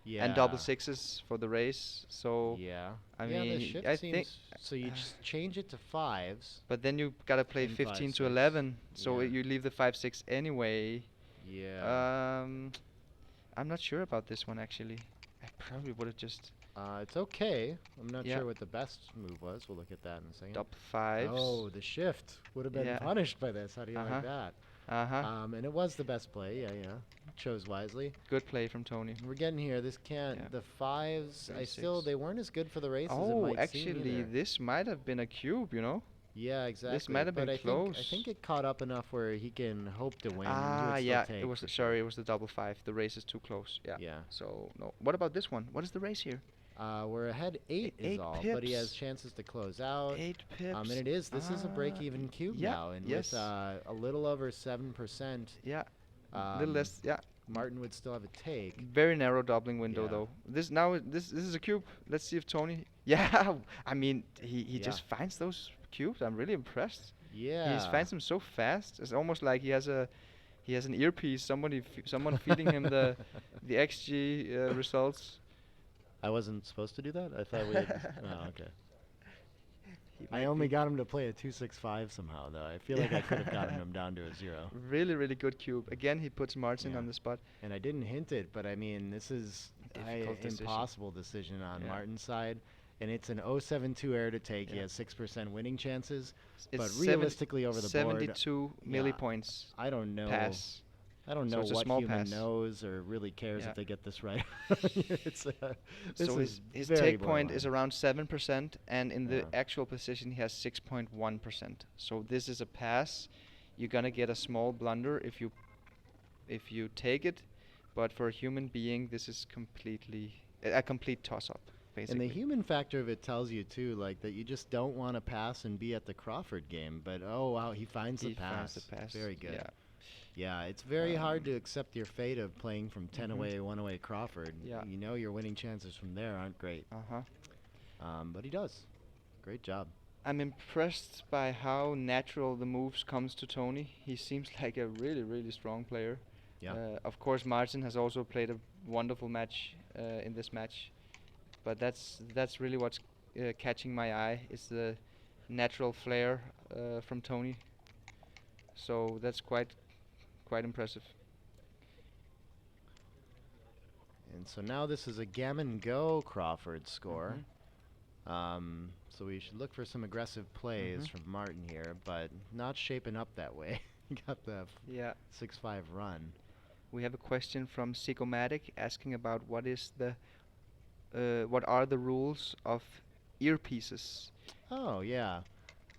yeah. and double 6s for the race. So Yeah. I yeah, the mean, shift I seems think- so. You just change it to 5s. But then you gotta play And 15 to 5-6. 11, so Yeah. you leave the 5-6 anyway. Yeah. I'm not sure about this one actually. I probably would have just It's okay. I'm not Yeah. sure what the best move was. We'll look at that in a second. double 5s. Oh, the shift would have been Yeah. punished by this. How do you like that? And it was the best play. Yeah. Chose wisely. Good play from Toni. We're getting here. This can't. Yeah. The 5s. Thirty-six. They weren't as good for the race as it Oh, might seem actually, either. this might have been a cube, you know? Yeah, exactly. might have but been I close. think it caught up enough where he can hope to win. and he would still Yeah, take it was for sorry, sure. it was the double 5. The race is too close. Yeah. Yeah. So no. What about this one? What is the race here? We're ahead 8 is 8 all, but he has pips. chances to close out. 8 pips. And this is a break-even cube yeah, now, and yes. with a little over 7%. Yeah. Little um, less. Yeah. Martin would still have a take. Very narrow doubling window Yeah. though. This is a cube. Let's see if Tony. Yeah, I mean he Yeah. just finds those cubes. I'm really impressed. He just Yeah. finds them so fast. It's almost like he has an earpiece. Someone feeding him the XG results. I wasn't supposed to do that? I thought we had. Oh, okay. He I might only be. got him to play a 265 somehow, though. I feel like I could have gotten him down to a 0. Really, really good cube. Again, he puts Martin Yeah. on the spot. And I didn't hint it, but I mean, this is Difficult decision. impossible decision on Yeah. Martin's side. And it's an 0.72 error to take. He Yeah. has 6% winning chances. It's But realistically, over the board, 72 yeah, millipoints I don't know. pass. I don't So know it's a what small human pass. knows or really cares Yeah. if they get this right. It's this So is his very take point is borderline. around 7%, and in the Yeah. actual position he has 6.1%. So this is a pass. You're gonna get a small blunder if you take it, but for a human being, this is completely a complete toss-up, And basically. the human factor of it tells you too, like that you just don't want to pass and be at the Crawford game. But oh wow, he finds He the pass. finds the pass. Very good. Yeah. Yeah, it's very hard Um, to accept your fate of playing from 10 Mhm. away, 1 away Crawford. Yeah. You know your winning chances from there aren't great. Uh-huh. But he does. Great job. I'm impressed by how natural the moves comes to Tony. He seems like a really, really strong player. Yeah. Of course, Martin has also played a wonderful match in this match, but that's really what's catching my eye is the natural flair from Tony. So that's quite impressive. And so now this is a gammon go Crawford score. Mhm. So we should look for some aggressive plays Mhm. from Martin here, but not shaping up that way. He got the Yeah. 6-5 run. We have a question from Sigomatic asking about what are the rules of earpieces. Oh, yeah.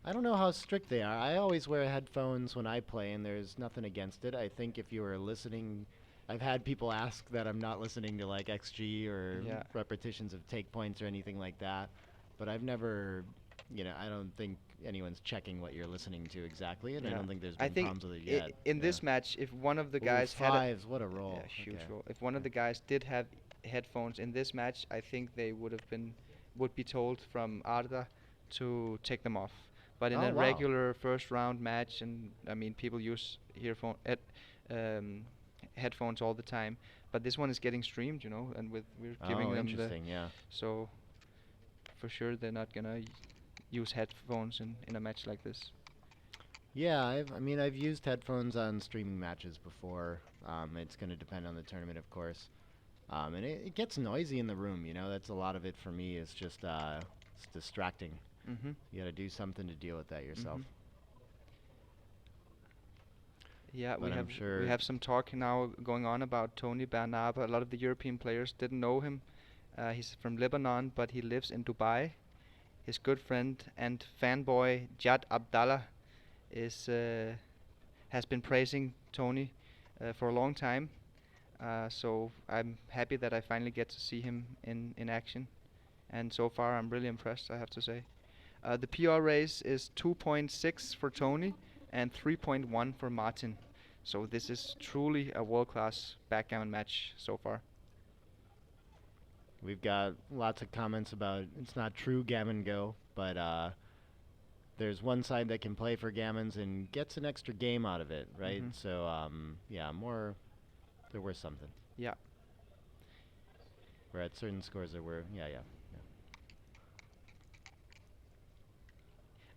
I don't know how strict they are. I always wear headphones when I play, and there's nothing against it. I think if you were listening, I've had people ask that I'm not listening to like XG or Yeah. repetitions of take points or anything like that. But I've never, I don't think anyone's checking what you're listening to exactly, and I Yeah. don't think there's I been think problems with it yet. in this Yeah. match, if one of the Ooh, guys had a fives, what a roll. yeah, huge Okay. roll. If one of Yeah. the guys did have headphones in this match, I think they would be told from Arda to take them off. But in Oh, a wow. regular first round match, and I mean people use headphones all the time, but this one is getting streamed, and we're giving Oh, them the interesting, yeah. so for sure they're not gonna use headphones in a match like this. Yeah, I've used headphones on streaming matches before. It's going to depend on the tournament, of course. And it gets noisy in the room, That's a lot of it for me. It's just it's distracting. Mhm. You got to do something to deal with that yourself. Mhm. Yeah, But I'm sure- we have some talk now going on about Toni Bernaba. A lot of the European players didn't know him. He's from Lebanon, but he lives in Dubai. His good friend and fanboy Jad Abdallah has been praising Toni for a long time. So I'm happy that I finally get to see him in action. And so far, I'm really impressed, I have to say. The PR race is 2.6 for Toni and 3.1 for Martin. So this is truly a world-class backgammon match so far. We've got lots of comments about it's not true gammon go, but there's one side that can play for gammons and gets an extra game out of it, right? Mhm. So, yeah, they're worth something. Yeah. Where at certain scores there were, yeah.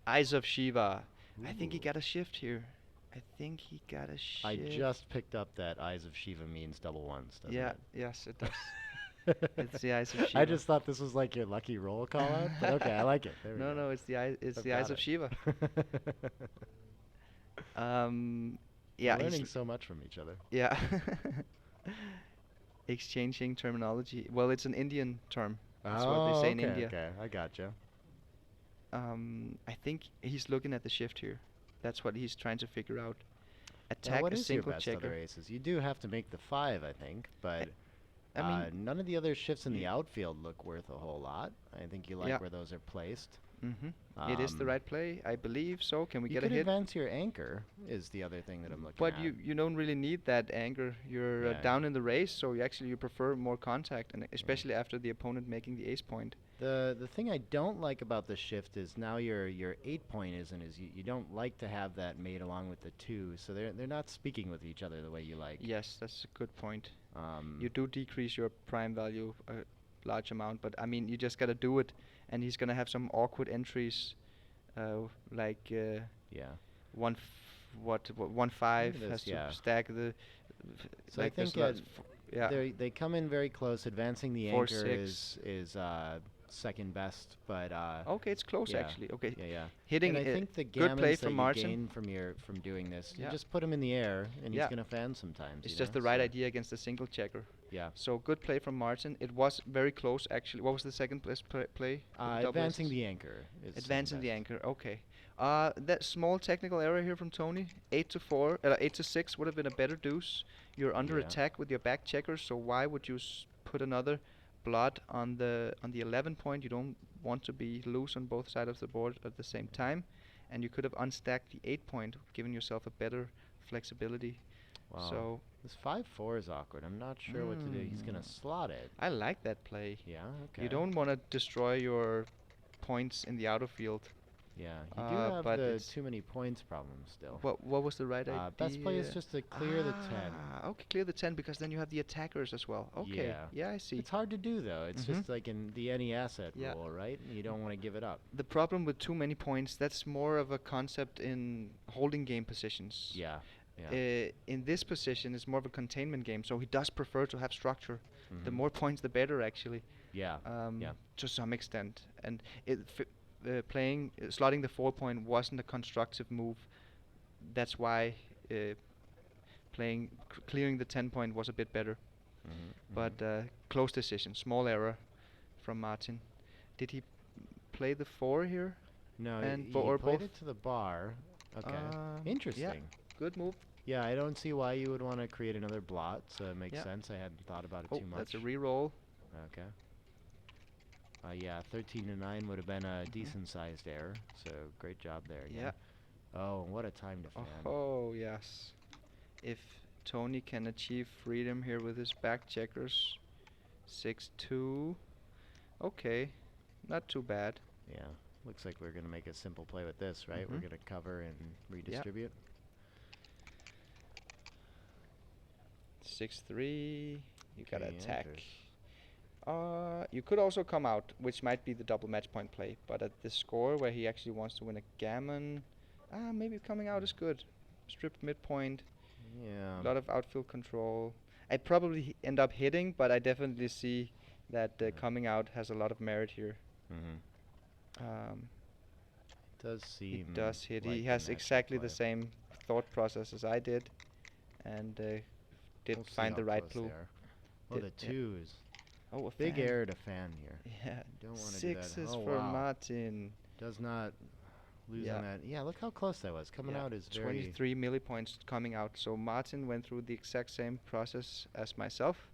Eyes of Shiva. I think he Ooh. got a shift here. I think he got a shift. I just picked up that Eyes of Shiva means double ones, doesn't Yeah, it? yes, it does. It's the Eyes of I Shiva. just thought this was like your lucky roll call out, but okay, I like it. There we No, go. no, it's the I've Eyes got of it. Shiva. We're Yeah, learning so much from each other. yeah. Exchanging terminology. Well, it's an Indian term. That's what they say in India. Okay, I gotcha. I think he's looking at the shift here. That's what he's trying to figure out. Now, Attack what a is your single best checker. other aces? You do have to make the 5, I think, but I mean, none of the other shifts in the y- outfield look worth a whole lot. I think you like Yeah. where those are placed. It is the Um, right play, I believe so. Can we you get a could hit? advance your anchor, is the other thing that I'm looking But at. you don't really need that anger. You're Yeah. down in the race, so you prefer more contact, and Yeah. especially after the opponent making the ace point. The thing I don't like about the shift is now your 8 point isn't is you don't like to have that made along with the 2, so they're not speaking with each other the way you like. Yes, that's a good point. Um, You do decrease your prime value a large amount, but I mean you just gotta do it, and he's gonna have some awkward entries, like yeah. what 1 5 Look at has this, to yeah. stack the So I like there's think a lot yeah they come in very close. Advancing the 4 anchor 6. is second best, but Okay, it's close yeah, actually. Okay, yeah. hitting And I think the good play gammons that from you Martin. gain from doing this, you Yeah. just put him in the air, and Yeah. he's gonna fan sometimes. It's you just know, the right so idea against a single checker. Yeah. So good play from Martin. It was very close actually. What was the second place play? with the double Advancing aces? the anchor is second Advancing the best. anchor. Okay. That small technical error here from Toni. 8 to 4, 8 to 6 would have been a better deuce. You're under Yeah. attack with your back checkers, so why would you put another blot on the 11 point? You don't want to be loose on both sides of the board at the same time, and you could have unstacked the 8 point, giving yourself a better flexibility. Wow. So This 5-4 is awkward. I'm not sure what to do. He's gonna slot it. I like that play. Yeah. Okay. You don't want to destroy your points in the outer field. Yeah. You do have but the it's too many points problem still. what was the right idea? Best play is just to clear the 10. Okay, clear the 10 because then you have the attackers as well. Okay, Yeah. yeah, I see. It's hard to do though. It's Mhm. just like in the any asset Yeah. rule, right? You don't want to give it up. The problem with too many points, that's more of a concept in holding game positions. Yeah. Yeah. In this position, it's more of a containment game, so he does prefer to have structure. The Mhm. more points, the better, actually. Yeah. Yeah. To some extent, and slotting the 4 point wasn't a constructive move. That's why clearing the 10 point was a bit better. Mhm. But close decision, small error from Martin. Did he play the 4 here? No, and he or played both? it to the bar. Okay. Yeah, Interesting. good move. Yeah, I don't see why you would want to create another blot, so it makes Yeah. sense. I hadn't thought about it Oh, too much. that's a re-roll. Okay. Yeah, 13 to 9 would have been a decent sized error, so great job there. Yeah. Oh, what a time to fan. Oh, yes. If Toni can achieve freedom here with his back checkers, 6-2. Okay, not too bad. Yeah, looks like we're going to make a simple play with this, right? We're Mhm. going to cover and redistribute. 6-3. You gotta Okay, attack. enters. You could also come out, which might be the double match point play, but at the score where he actually wants to win a gammon, maybe coming out is good. Stripped midpoint, Yeah. a lot of outfield control. I'd probably end up hitting, but I definitely see that coming out has a lot of merit here. Mm-hmm. Does seem. It does hit. Like He the has matchup exactly the play. same thought process as I did, and did We'll see find how the right close they blue. are. Oh, Did- the yeah. twos. Oh, a Big fan. error to fan here. Yeah, Don't want to do that. sixes Oh, for wow. Martin. Does not lose Yeah. on that. Yeah, look how close that was. Coming Yeah, out is very. 23 millipoints coming out. So Martin went through the exact same process as myself,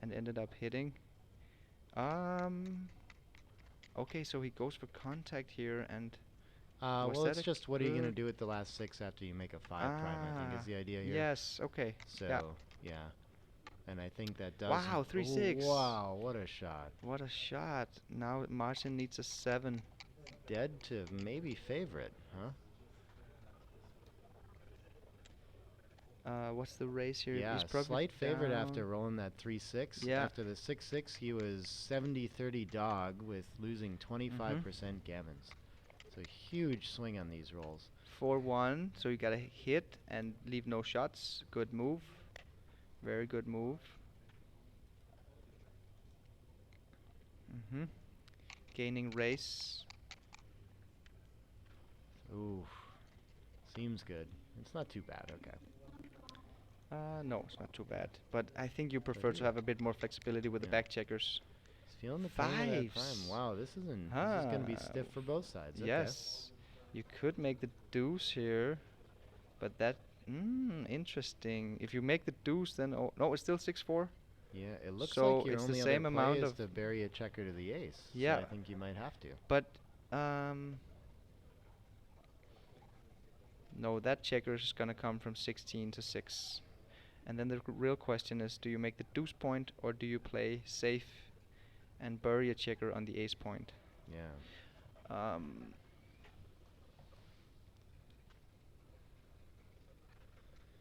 and ended up hitting. Okay, so he goes for contact here, and was Well, that it's a just what are you going to good- do with the last 6 after you make a 5 prime, I think is the idea here. yes, okay. So, yeah. And I think that does. Wow, 3-6. Wow, what a shot. What a shot. Now Martin needs a 7. Dead to maybe favorite, huh? What's the race here? Yeah, He's probably slight favorite after down. rolling that 3-6. Yeah. After the 6-6, he was 70-30 dog with losing 25% gammons. So huge swing on these rolls. 4-1, so you gotta hit and leave no shots. Good move. Very good move. Gaining race. Ooh, seems good. It's not too bad. Okay. No, it's not too bad. But I think you prefer to have a bit more flexibility with the Yeah. back checkers. He's feeling the pain of that Fives. prime. Wow, this is going to be stiff for both sides. Okay. Yes. You could make the deuce here, but that interesting. If you make the deuce, then no, it's still 6-4. Yeah, it looks So like your it's the only same other play amount is of- to bury a checker to the ace. Yeah. So I think you might have to. But Um, no, that checker is gonna come from 16 to 6. And then the real question is, do you make the deuce point or do you play safe and bury a checker on the ace point? Yeah. Um,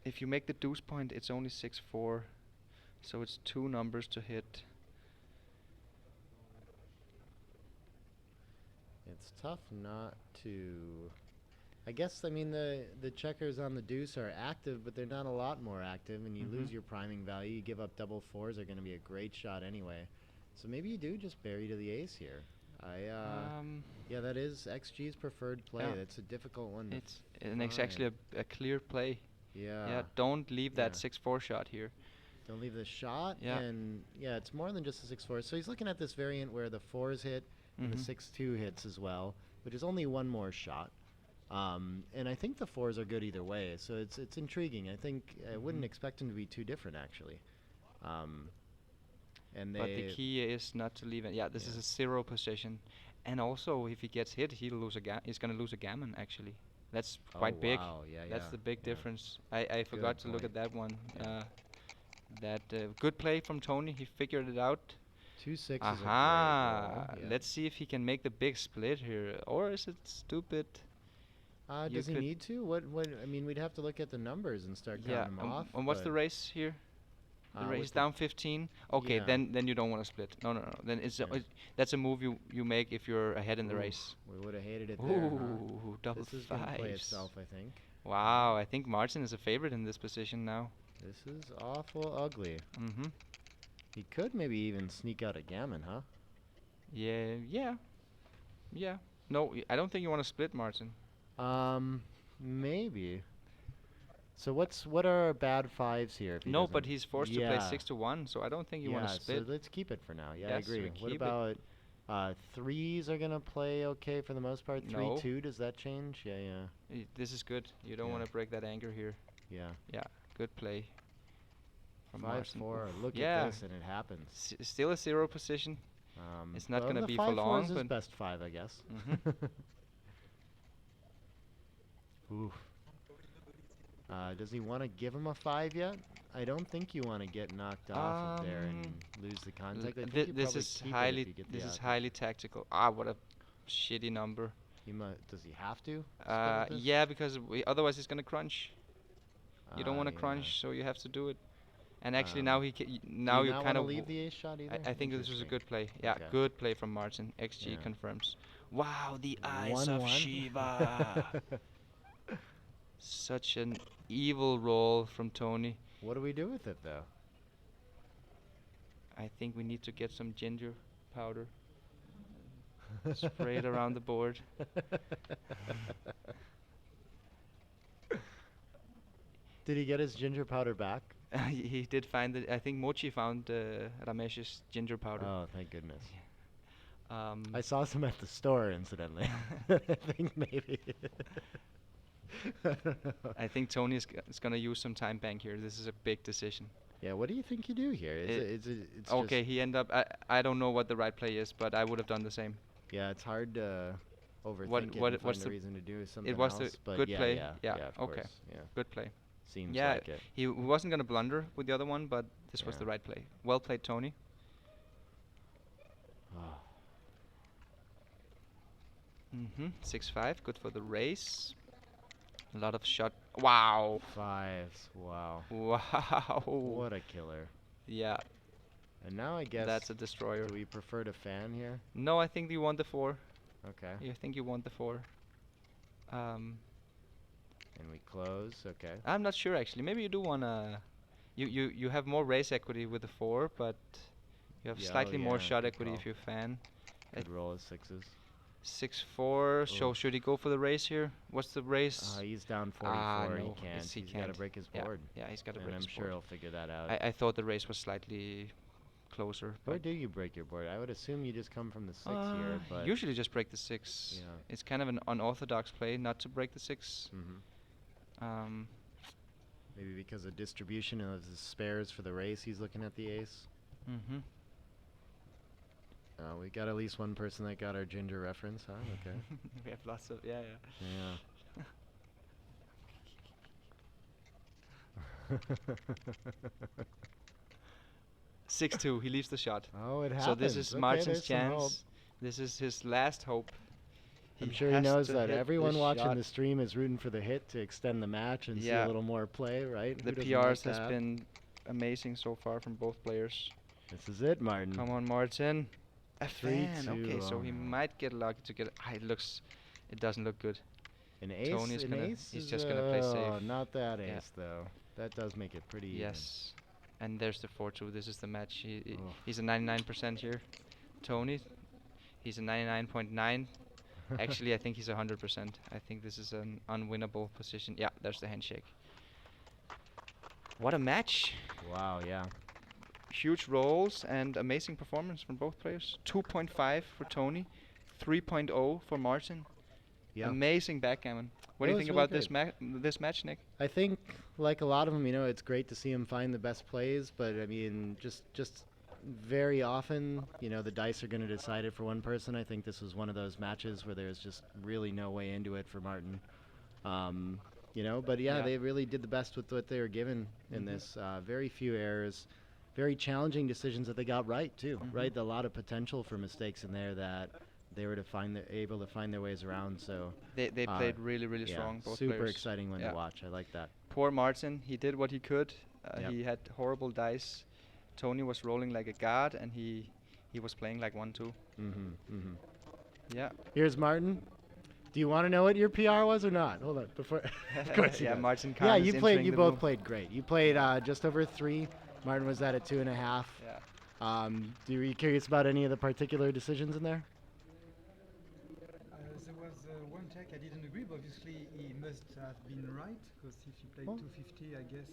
if you make the deuce point, it's only 6-4, so it's 2 numbers to hit. It's tough not to. I guess I mean the checkers on the deuce are active, but they're not a lot more active, and you lose your priming value. You give up double fours, are going to be a great shot anyway. So maybe you do just bury to the ace here. Yeah, that is XG's preferred play. Yeah. It's a difficult one. It's actually a clear play. Yeah. Yeah, don't leave that Yeah. 6-4 shot here. Don't leave the shot. Yeah. And yeah, it's more than just a 6-4. So he's looking at this variant where the fours hit and the 6-2 hits as well, which is only one more shot. And I think the fours are good either way, so it's intriguing. I think I wouldn't expect them to be too different actually. And But the key is not to leave it. Yeah, this is a 0 position, and also if he gets hit, he's gonna lose a gammon actually. That's quite big. Wow, yeah, That's the big yeah. difference. I forgot to look point. at that one. Yeah. Good play from Toni. He figured it out. 2-6 is a Aha! great roll. Yeah. Let's see if he can make the big split here, or is it stupid? Does he need to? What? I mean, we'd have to look at the numbers and start counting them off. And what's the but, race here? The race with down 15. Okay, yeah. then you don't want to split. No. Then that's a move you make if you're ahead in the race. We would have hated it there. Ooh, double This is gonna play fives. itself, I think. Wow, I think Martin is a favorite in this position now. This is awful ugly. Mhm. He could maybe even sneak out a gammon, huh? Yeah. No, I don't think you want to split, Martin. Maybe. So what are our bad fives here? If he No, but doesn't- he's forced to play Yeah. 6-1, so I don't think you want to Yeah, split. so let's keep it for now. Yeah, I Yes, agree. we What keep it. about threes are gonna play okay for the most part? No. 3-2, does that change? Yeah. This is good. You don't Yeah. want to break that anger here. Yeah. Yeah, good play from Martin. 5-4. Oof. Look Yeah. at this, and it happens. Still a 0 position. It's not well, gonna the be for 5-4 long, is his but best five, I guess. Oof. Does he want to give him a 5 yet? I don't think you want to get knocked off of there and lose the contact. I think you this probably is keep it if highly you get the average. highly tactical. Ah, what a shitty number. Does he have to? split this? Yeah, because otherwise he's gonna crunch. You don't want to Yeah. crunch, so you have to do it. And actually, Um, now he now Do you not kind wanna of leave the ace shot either. I think this was a Interesting. good play. Yeah, Okay. good play from Martin. XG Yeah. confirms. Wow, the eyes of 1-1. Shiva. Such an evil roll from Toni. What do we do with it though? I think we need to get some ginger powder. Spray it around the board. Did he get his ginger powder back? He did find it. I think Mochi found Ramesh's ginger powder. Oh, thank goodness. Um, I saw some at the store, incidentally. I think maybe. I don't know. I think Toni is gonna use some time bank here. This is a big decision. Yeah, what do you think you do here? It's Okay, he ended up. I don't know what the right play is, but I would have done the same. Yeah, it's hard to overthink What- it what- and what's find a the- reason to do something was else. the But good yeah, play. Yeah, Yeah, of okay. course. Yeah, Good play. seems Yeah, like it. he wasn't gonna blunder with the other one, but this was Yeah. the right play. Well played, Toni. Oh, 6-5, good for the race. A lot of shot. Wow. fives. Wow. Wow. What a killer. Yeah, And now I guess. that's a destroyer. Do we prefer to fan here? No, I think you want the 4. Okay. I think you want the 4. And we close. Okay. I'm not sure actually. Maybe you do wanna. You have more race equity with the 4, but you have Yeah, slightly more yeah, shot good equity call. if you fan. Good roll of sixes. 6-4. So Oof. should he go for the race here? What's the race? He's down 44. no, He can't. yes, he He's got to can't. break his Yeah, board. yeah, he's got to And break I'm his sure board. he'll figure that out. I thought the race was slightly closer. Where but do you break your board? I would assume you just come from the 6 here, but usually just break the 6. Yeah. It's kind of an unorthodox play not to break the 6. Maybe because of distribution of the spares for the race, he's looking at the ace. We got at least one person that got our ginger reference, huh? Okay. We have lots of yeah. Yeah. 6-2. He leaves the shot. Oh, it happens. So this is Okay, Martin's there's some hope. chance. This is his last hope. I'm sure he has knows to that hit everyone this watching shot. the stream is rooting for the hit to extend the match and see Yeah. a little more play, right? The Who doesn't PRs like has that? been amazing so far from both players. This is it, Martin. Come on, Martin. A 3-2. fan. Okay, so Oh he no. might get lucky to get. It doesn't look good. An ace. Tony's an gonna. ace He's is, just gonna play oh, safe. not that Yeah. ace though. That does make it pretty even. Yes. And there's the 4-2. This is the match. Oh. He's a 99% here. Tony, he's a 99.9. Actually, I think he's 100%. I think this is an unwinnable position. Yeah, there's the handshake. What a match. Wow, yeah. Huge rolls and amazing performance from both players. 2.5 for Tony, 3.0 for Martin. Yeah. Amazing backgammon. What It do you was think really about this match, Nick? I think, like a lot of them, it's great to see him find the best plays, but I mean, just very often, the dice are going to decide it for one person. I think this was one of those matches where there's just really no way into it for Martin. But yeah, they really did the best with what they were given in this. Very few errors, very challenging decisions that they got right too. Right, a lot of potential for mistakes in there that they were able to find their ways around. So they played really strong. Both super players. exciting one to watch. I like that. Poor Martin, he did what he could. Yep. He had horrible dice. Tony was rolling like a god, and he was playing like 1-2. Yeah. Here's Martin. Do you want to know what your PR was or not? Hold on, before. Of course you yeah, do. Martin Kahn Yeah, is you entering the both room. played great. You played just over 3. Martin was at a 2.5. Yeah. Are you curious about any of the particular decisions in there? There was one check I didn't agree, but obviously he must have been right, because if he played 250, I guess.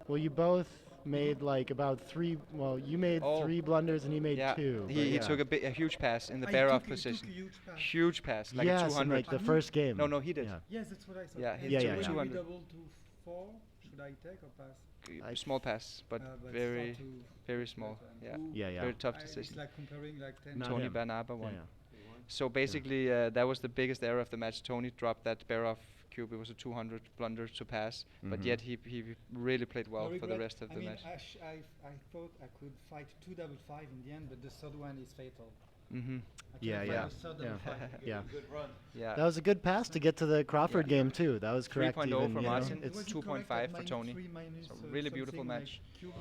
Well, you both made like about 3. Well, you made 3 blunders and he made 2. He took a huge pass in the He bear-off took a position. huge pass. Huge pass, like a 200. in like the first game. No, he did. Yeah. Yes, that's what I thought. Yeah, he And took when 200. we double to 4, should I take or pass? Small pass, but very, very small. Yeah. Yeah. Very tough It's decision. like comparing like 10. Not Toni him. Bernaba won. Yeah. So basically, that was the biggest error of the match. Tony dropped that bear-off cube. It was a 200 blunder to pass, but yet he really played well for the rest of the match. I thought I could fight 2 double 5 in the end, but the third one is fatal. Yeah. Yeah. Good run. Yeah. That was a good pass to get to the Crawford game too. That was correct. 3.0 even, for Martin. It's Was it 2.5 correct for at Tony. -3, So really beautiful something match. like cube?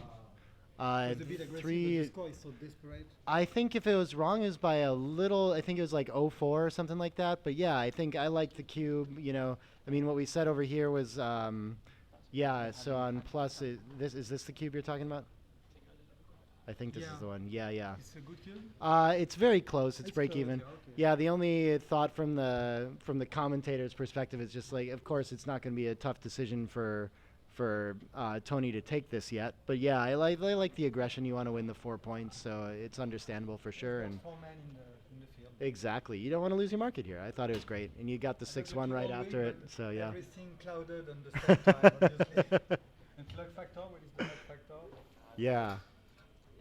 It was a bit aggressive, but 3. the score is so desperate. I think if it was wrong, it was by a little. I think it was like 0.4 or something like that. But yeah, I think I like the cube. I mean, what we said over here was, so on plus, is this the cube you're talking about? I think this is the one. Yeah. It's a good cube? It's very close. It's break close, even. yeah, okay. Yeah, the only thought from the commentator's perspective is just like, of course, it's not going to be a tough decision for Tony to take this yet. But yeah, I like the aggression. You want to win the 4 points, so it's understandable for sure. And 4 men in the field. exactly, you don't want to lose your market here. I thought it was great, and you got the 6-1 right after it. So yeah. Everything clouded on the same time, obviously. And luck factor, what is the luck factor? Yeah.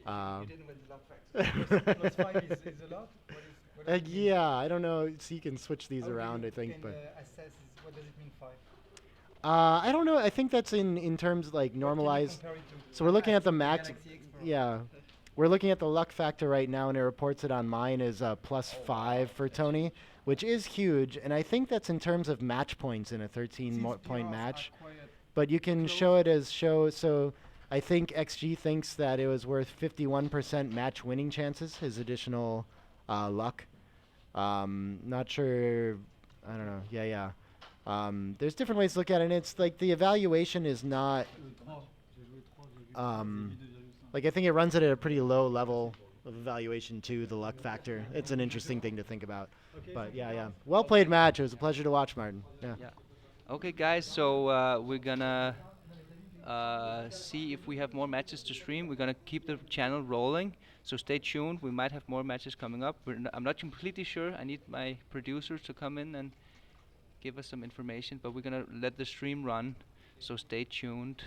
You didn't win the luck factor. Plus 5 is a lot? What does it mean? Yeah, I don't know. So you can switch these How around, do I you think, can, but. assess what does it mean 5? I don't know. I think that's in terms like normalized. So we're looking at the max. Yeah, we're looking at the luck factor right now, and it reports it on mine as +5 for Tony, which is huge. And I think that's in terms of match points in a 13-point match. But you can show it as So I think XG thinks that it was worth 51% match winning chances, his additional luck. Not sure. I don't know. Yeah. There's different ways to look at it, and it's like the evaluation is not like I think it runs it at a pretty low level of evaluation too, the luck factor. It's an interesting thing to think about. But yeah. Well played match. It was a pleasure to watch, Martin. Yeah. Okay, guys, so we're gonna see if we have more matches to stream. We're gonna keep the channel rolling, so stay tuned. We might have more matches coming up. I'm not completely sure. I need my producers to come in and give us some information, but we're gonna let the stream run, so stay tuned.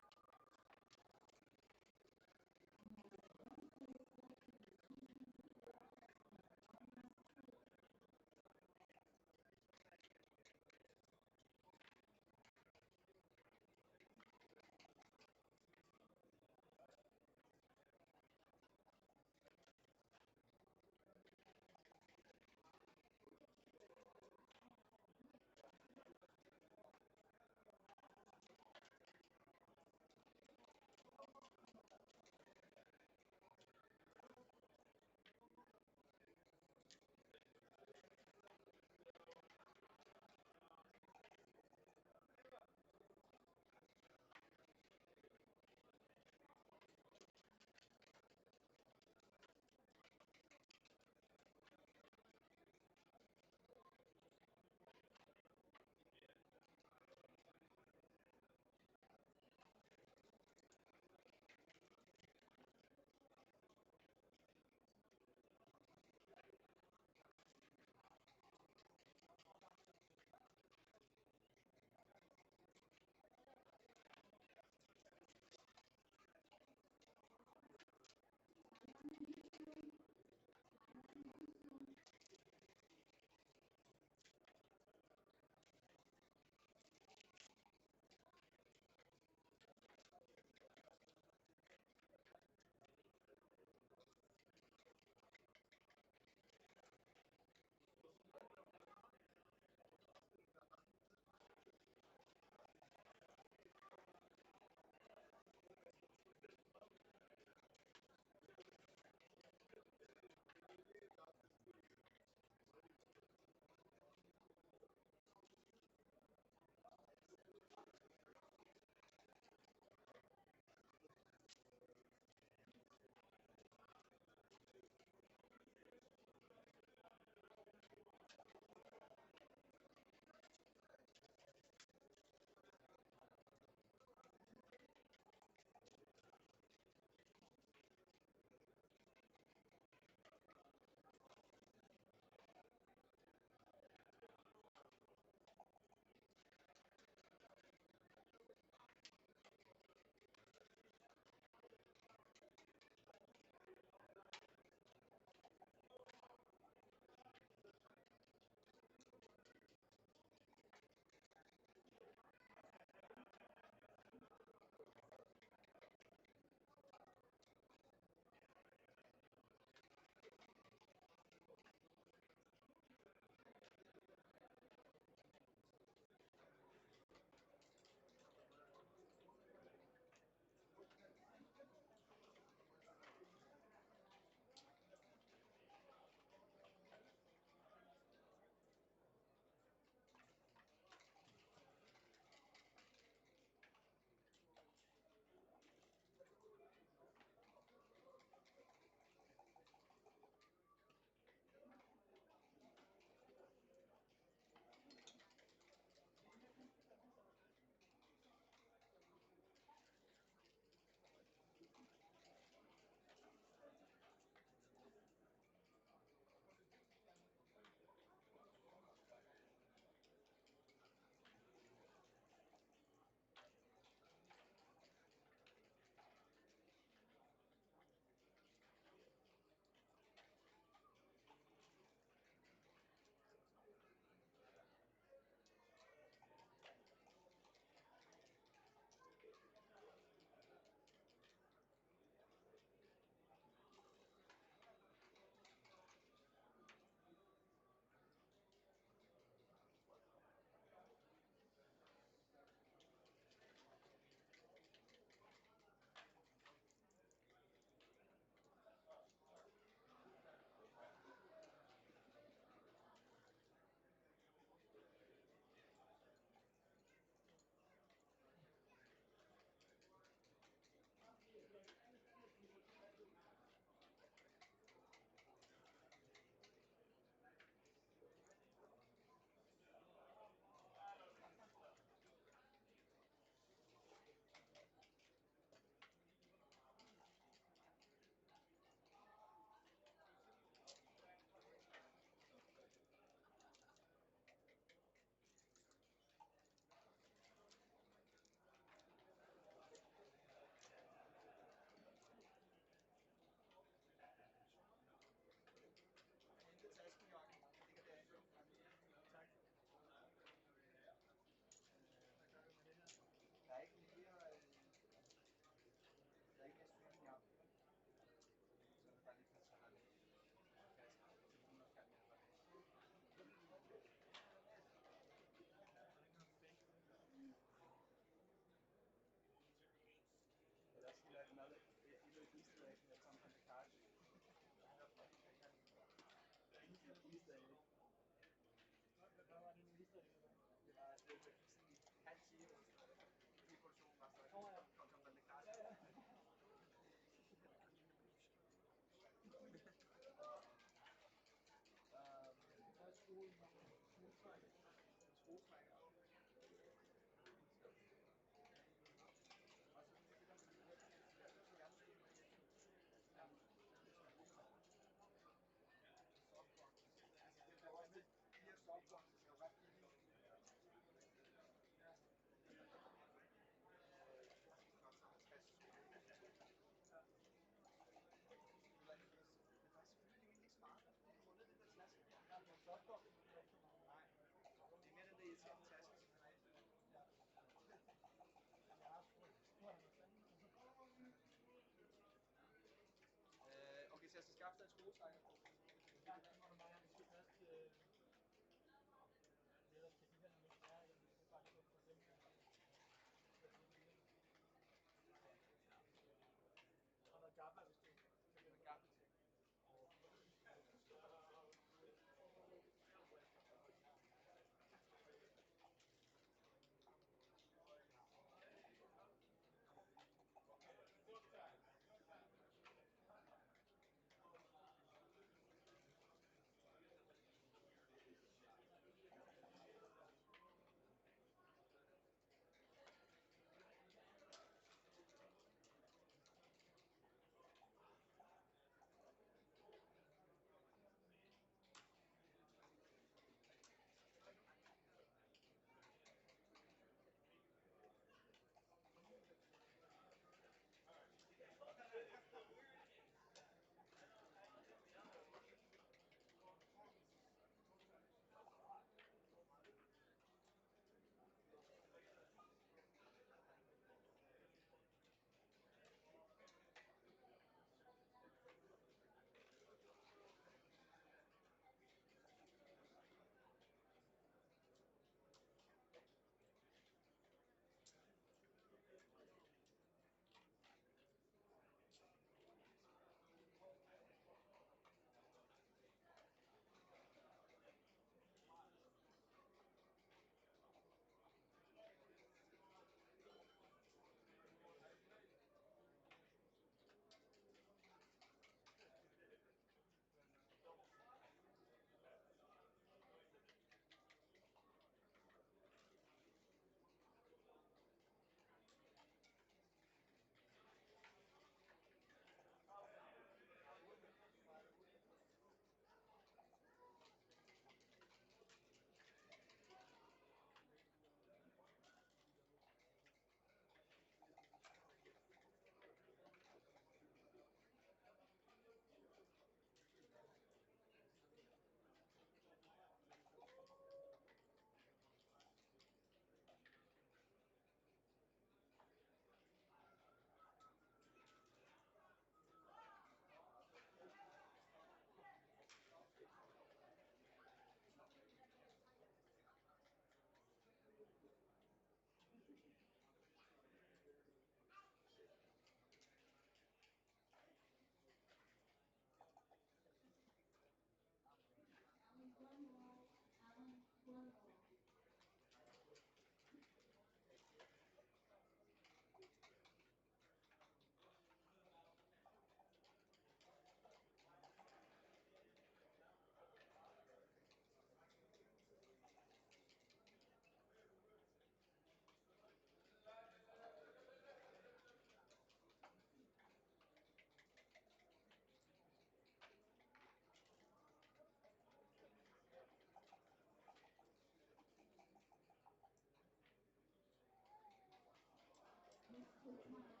This is my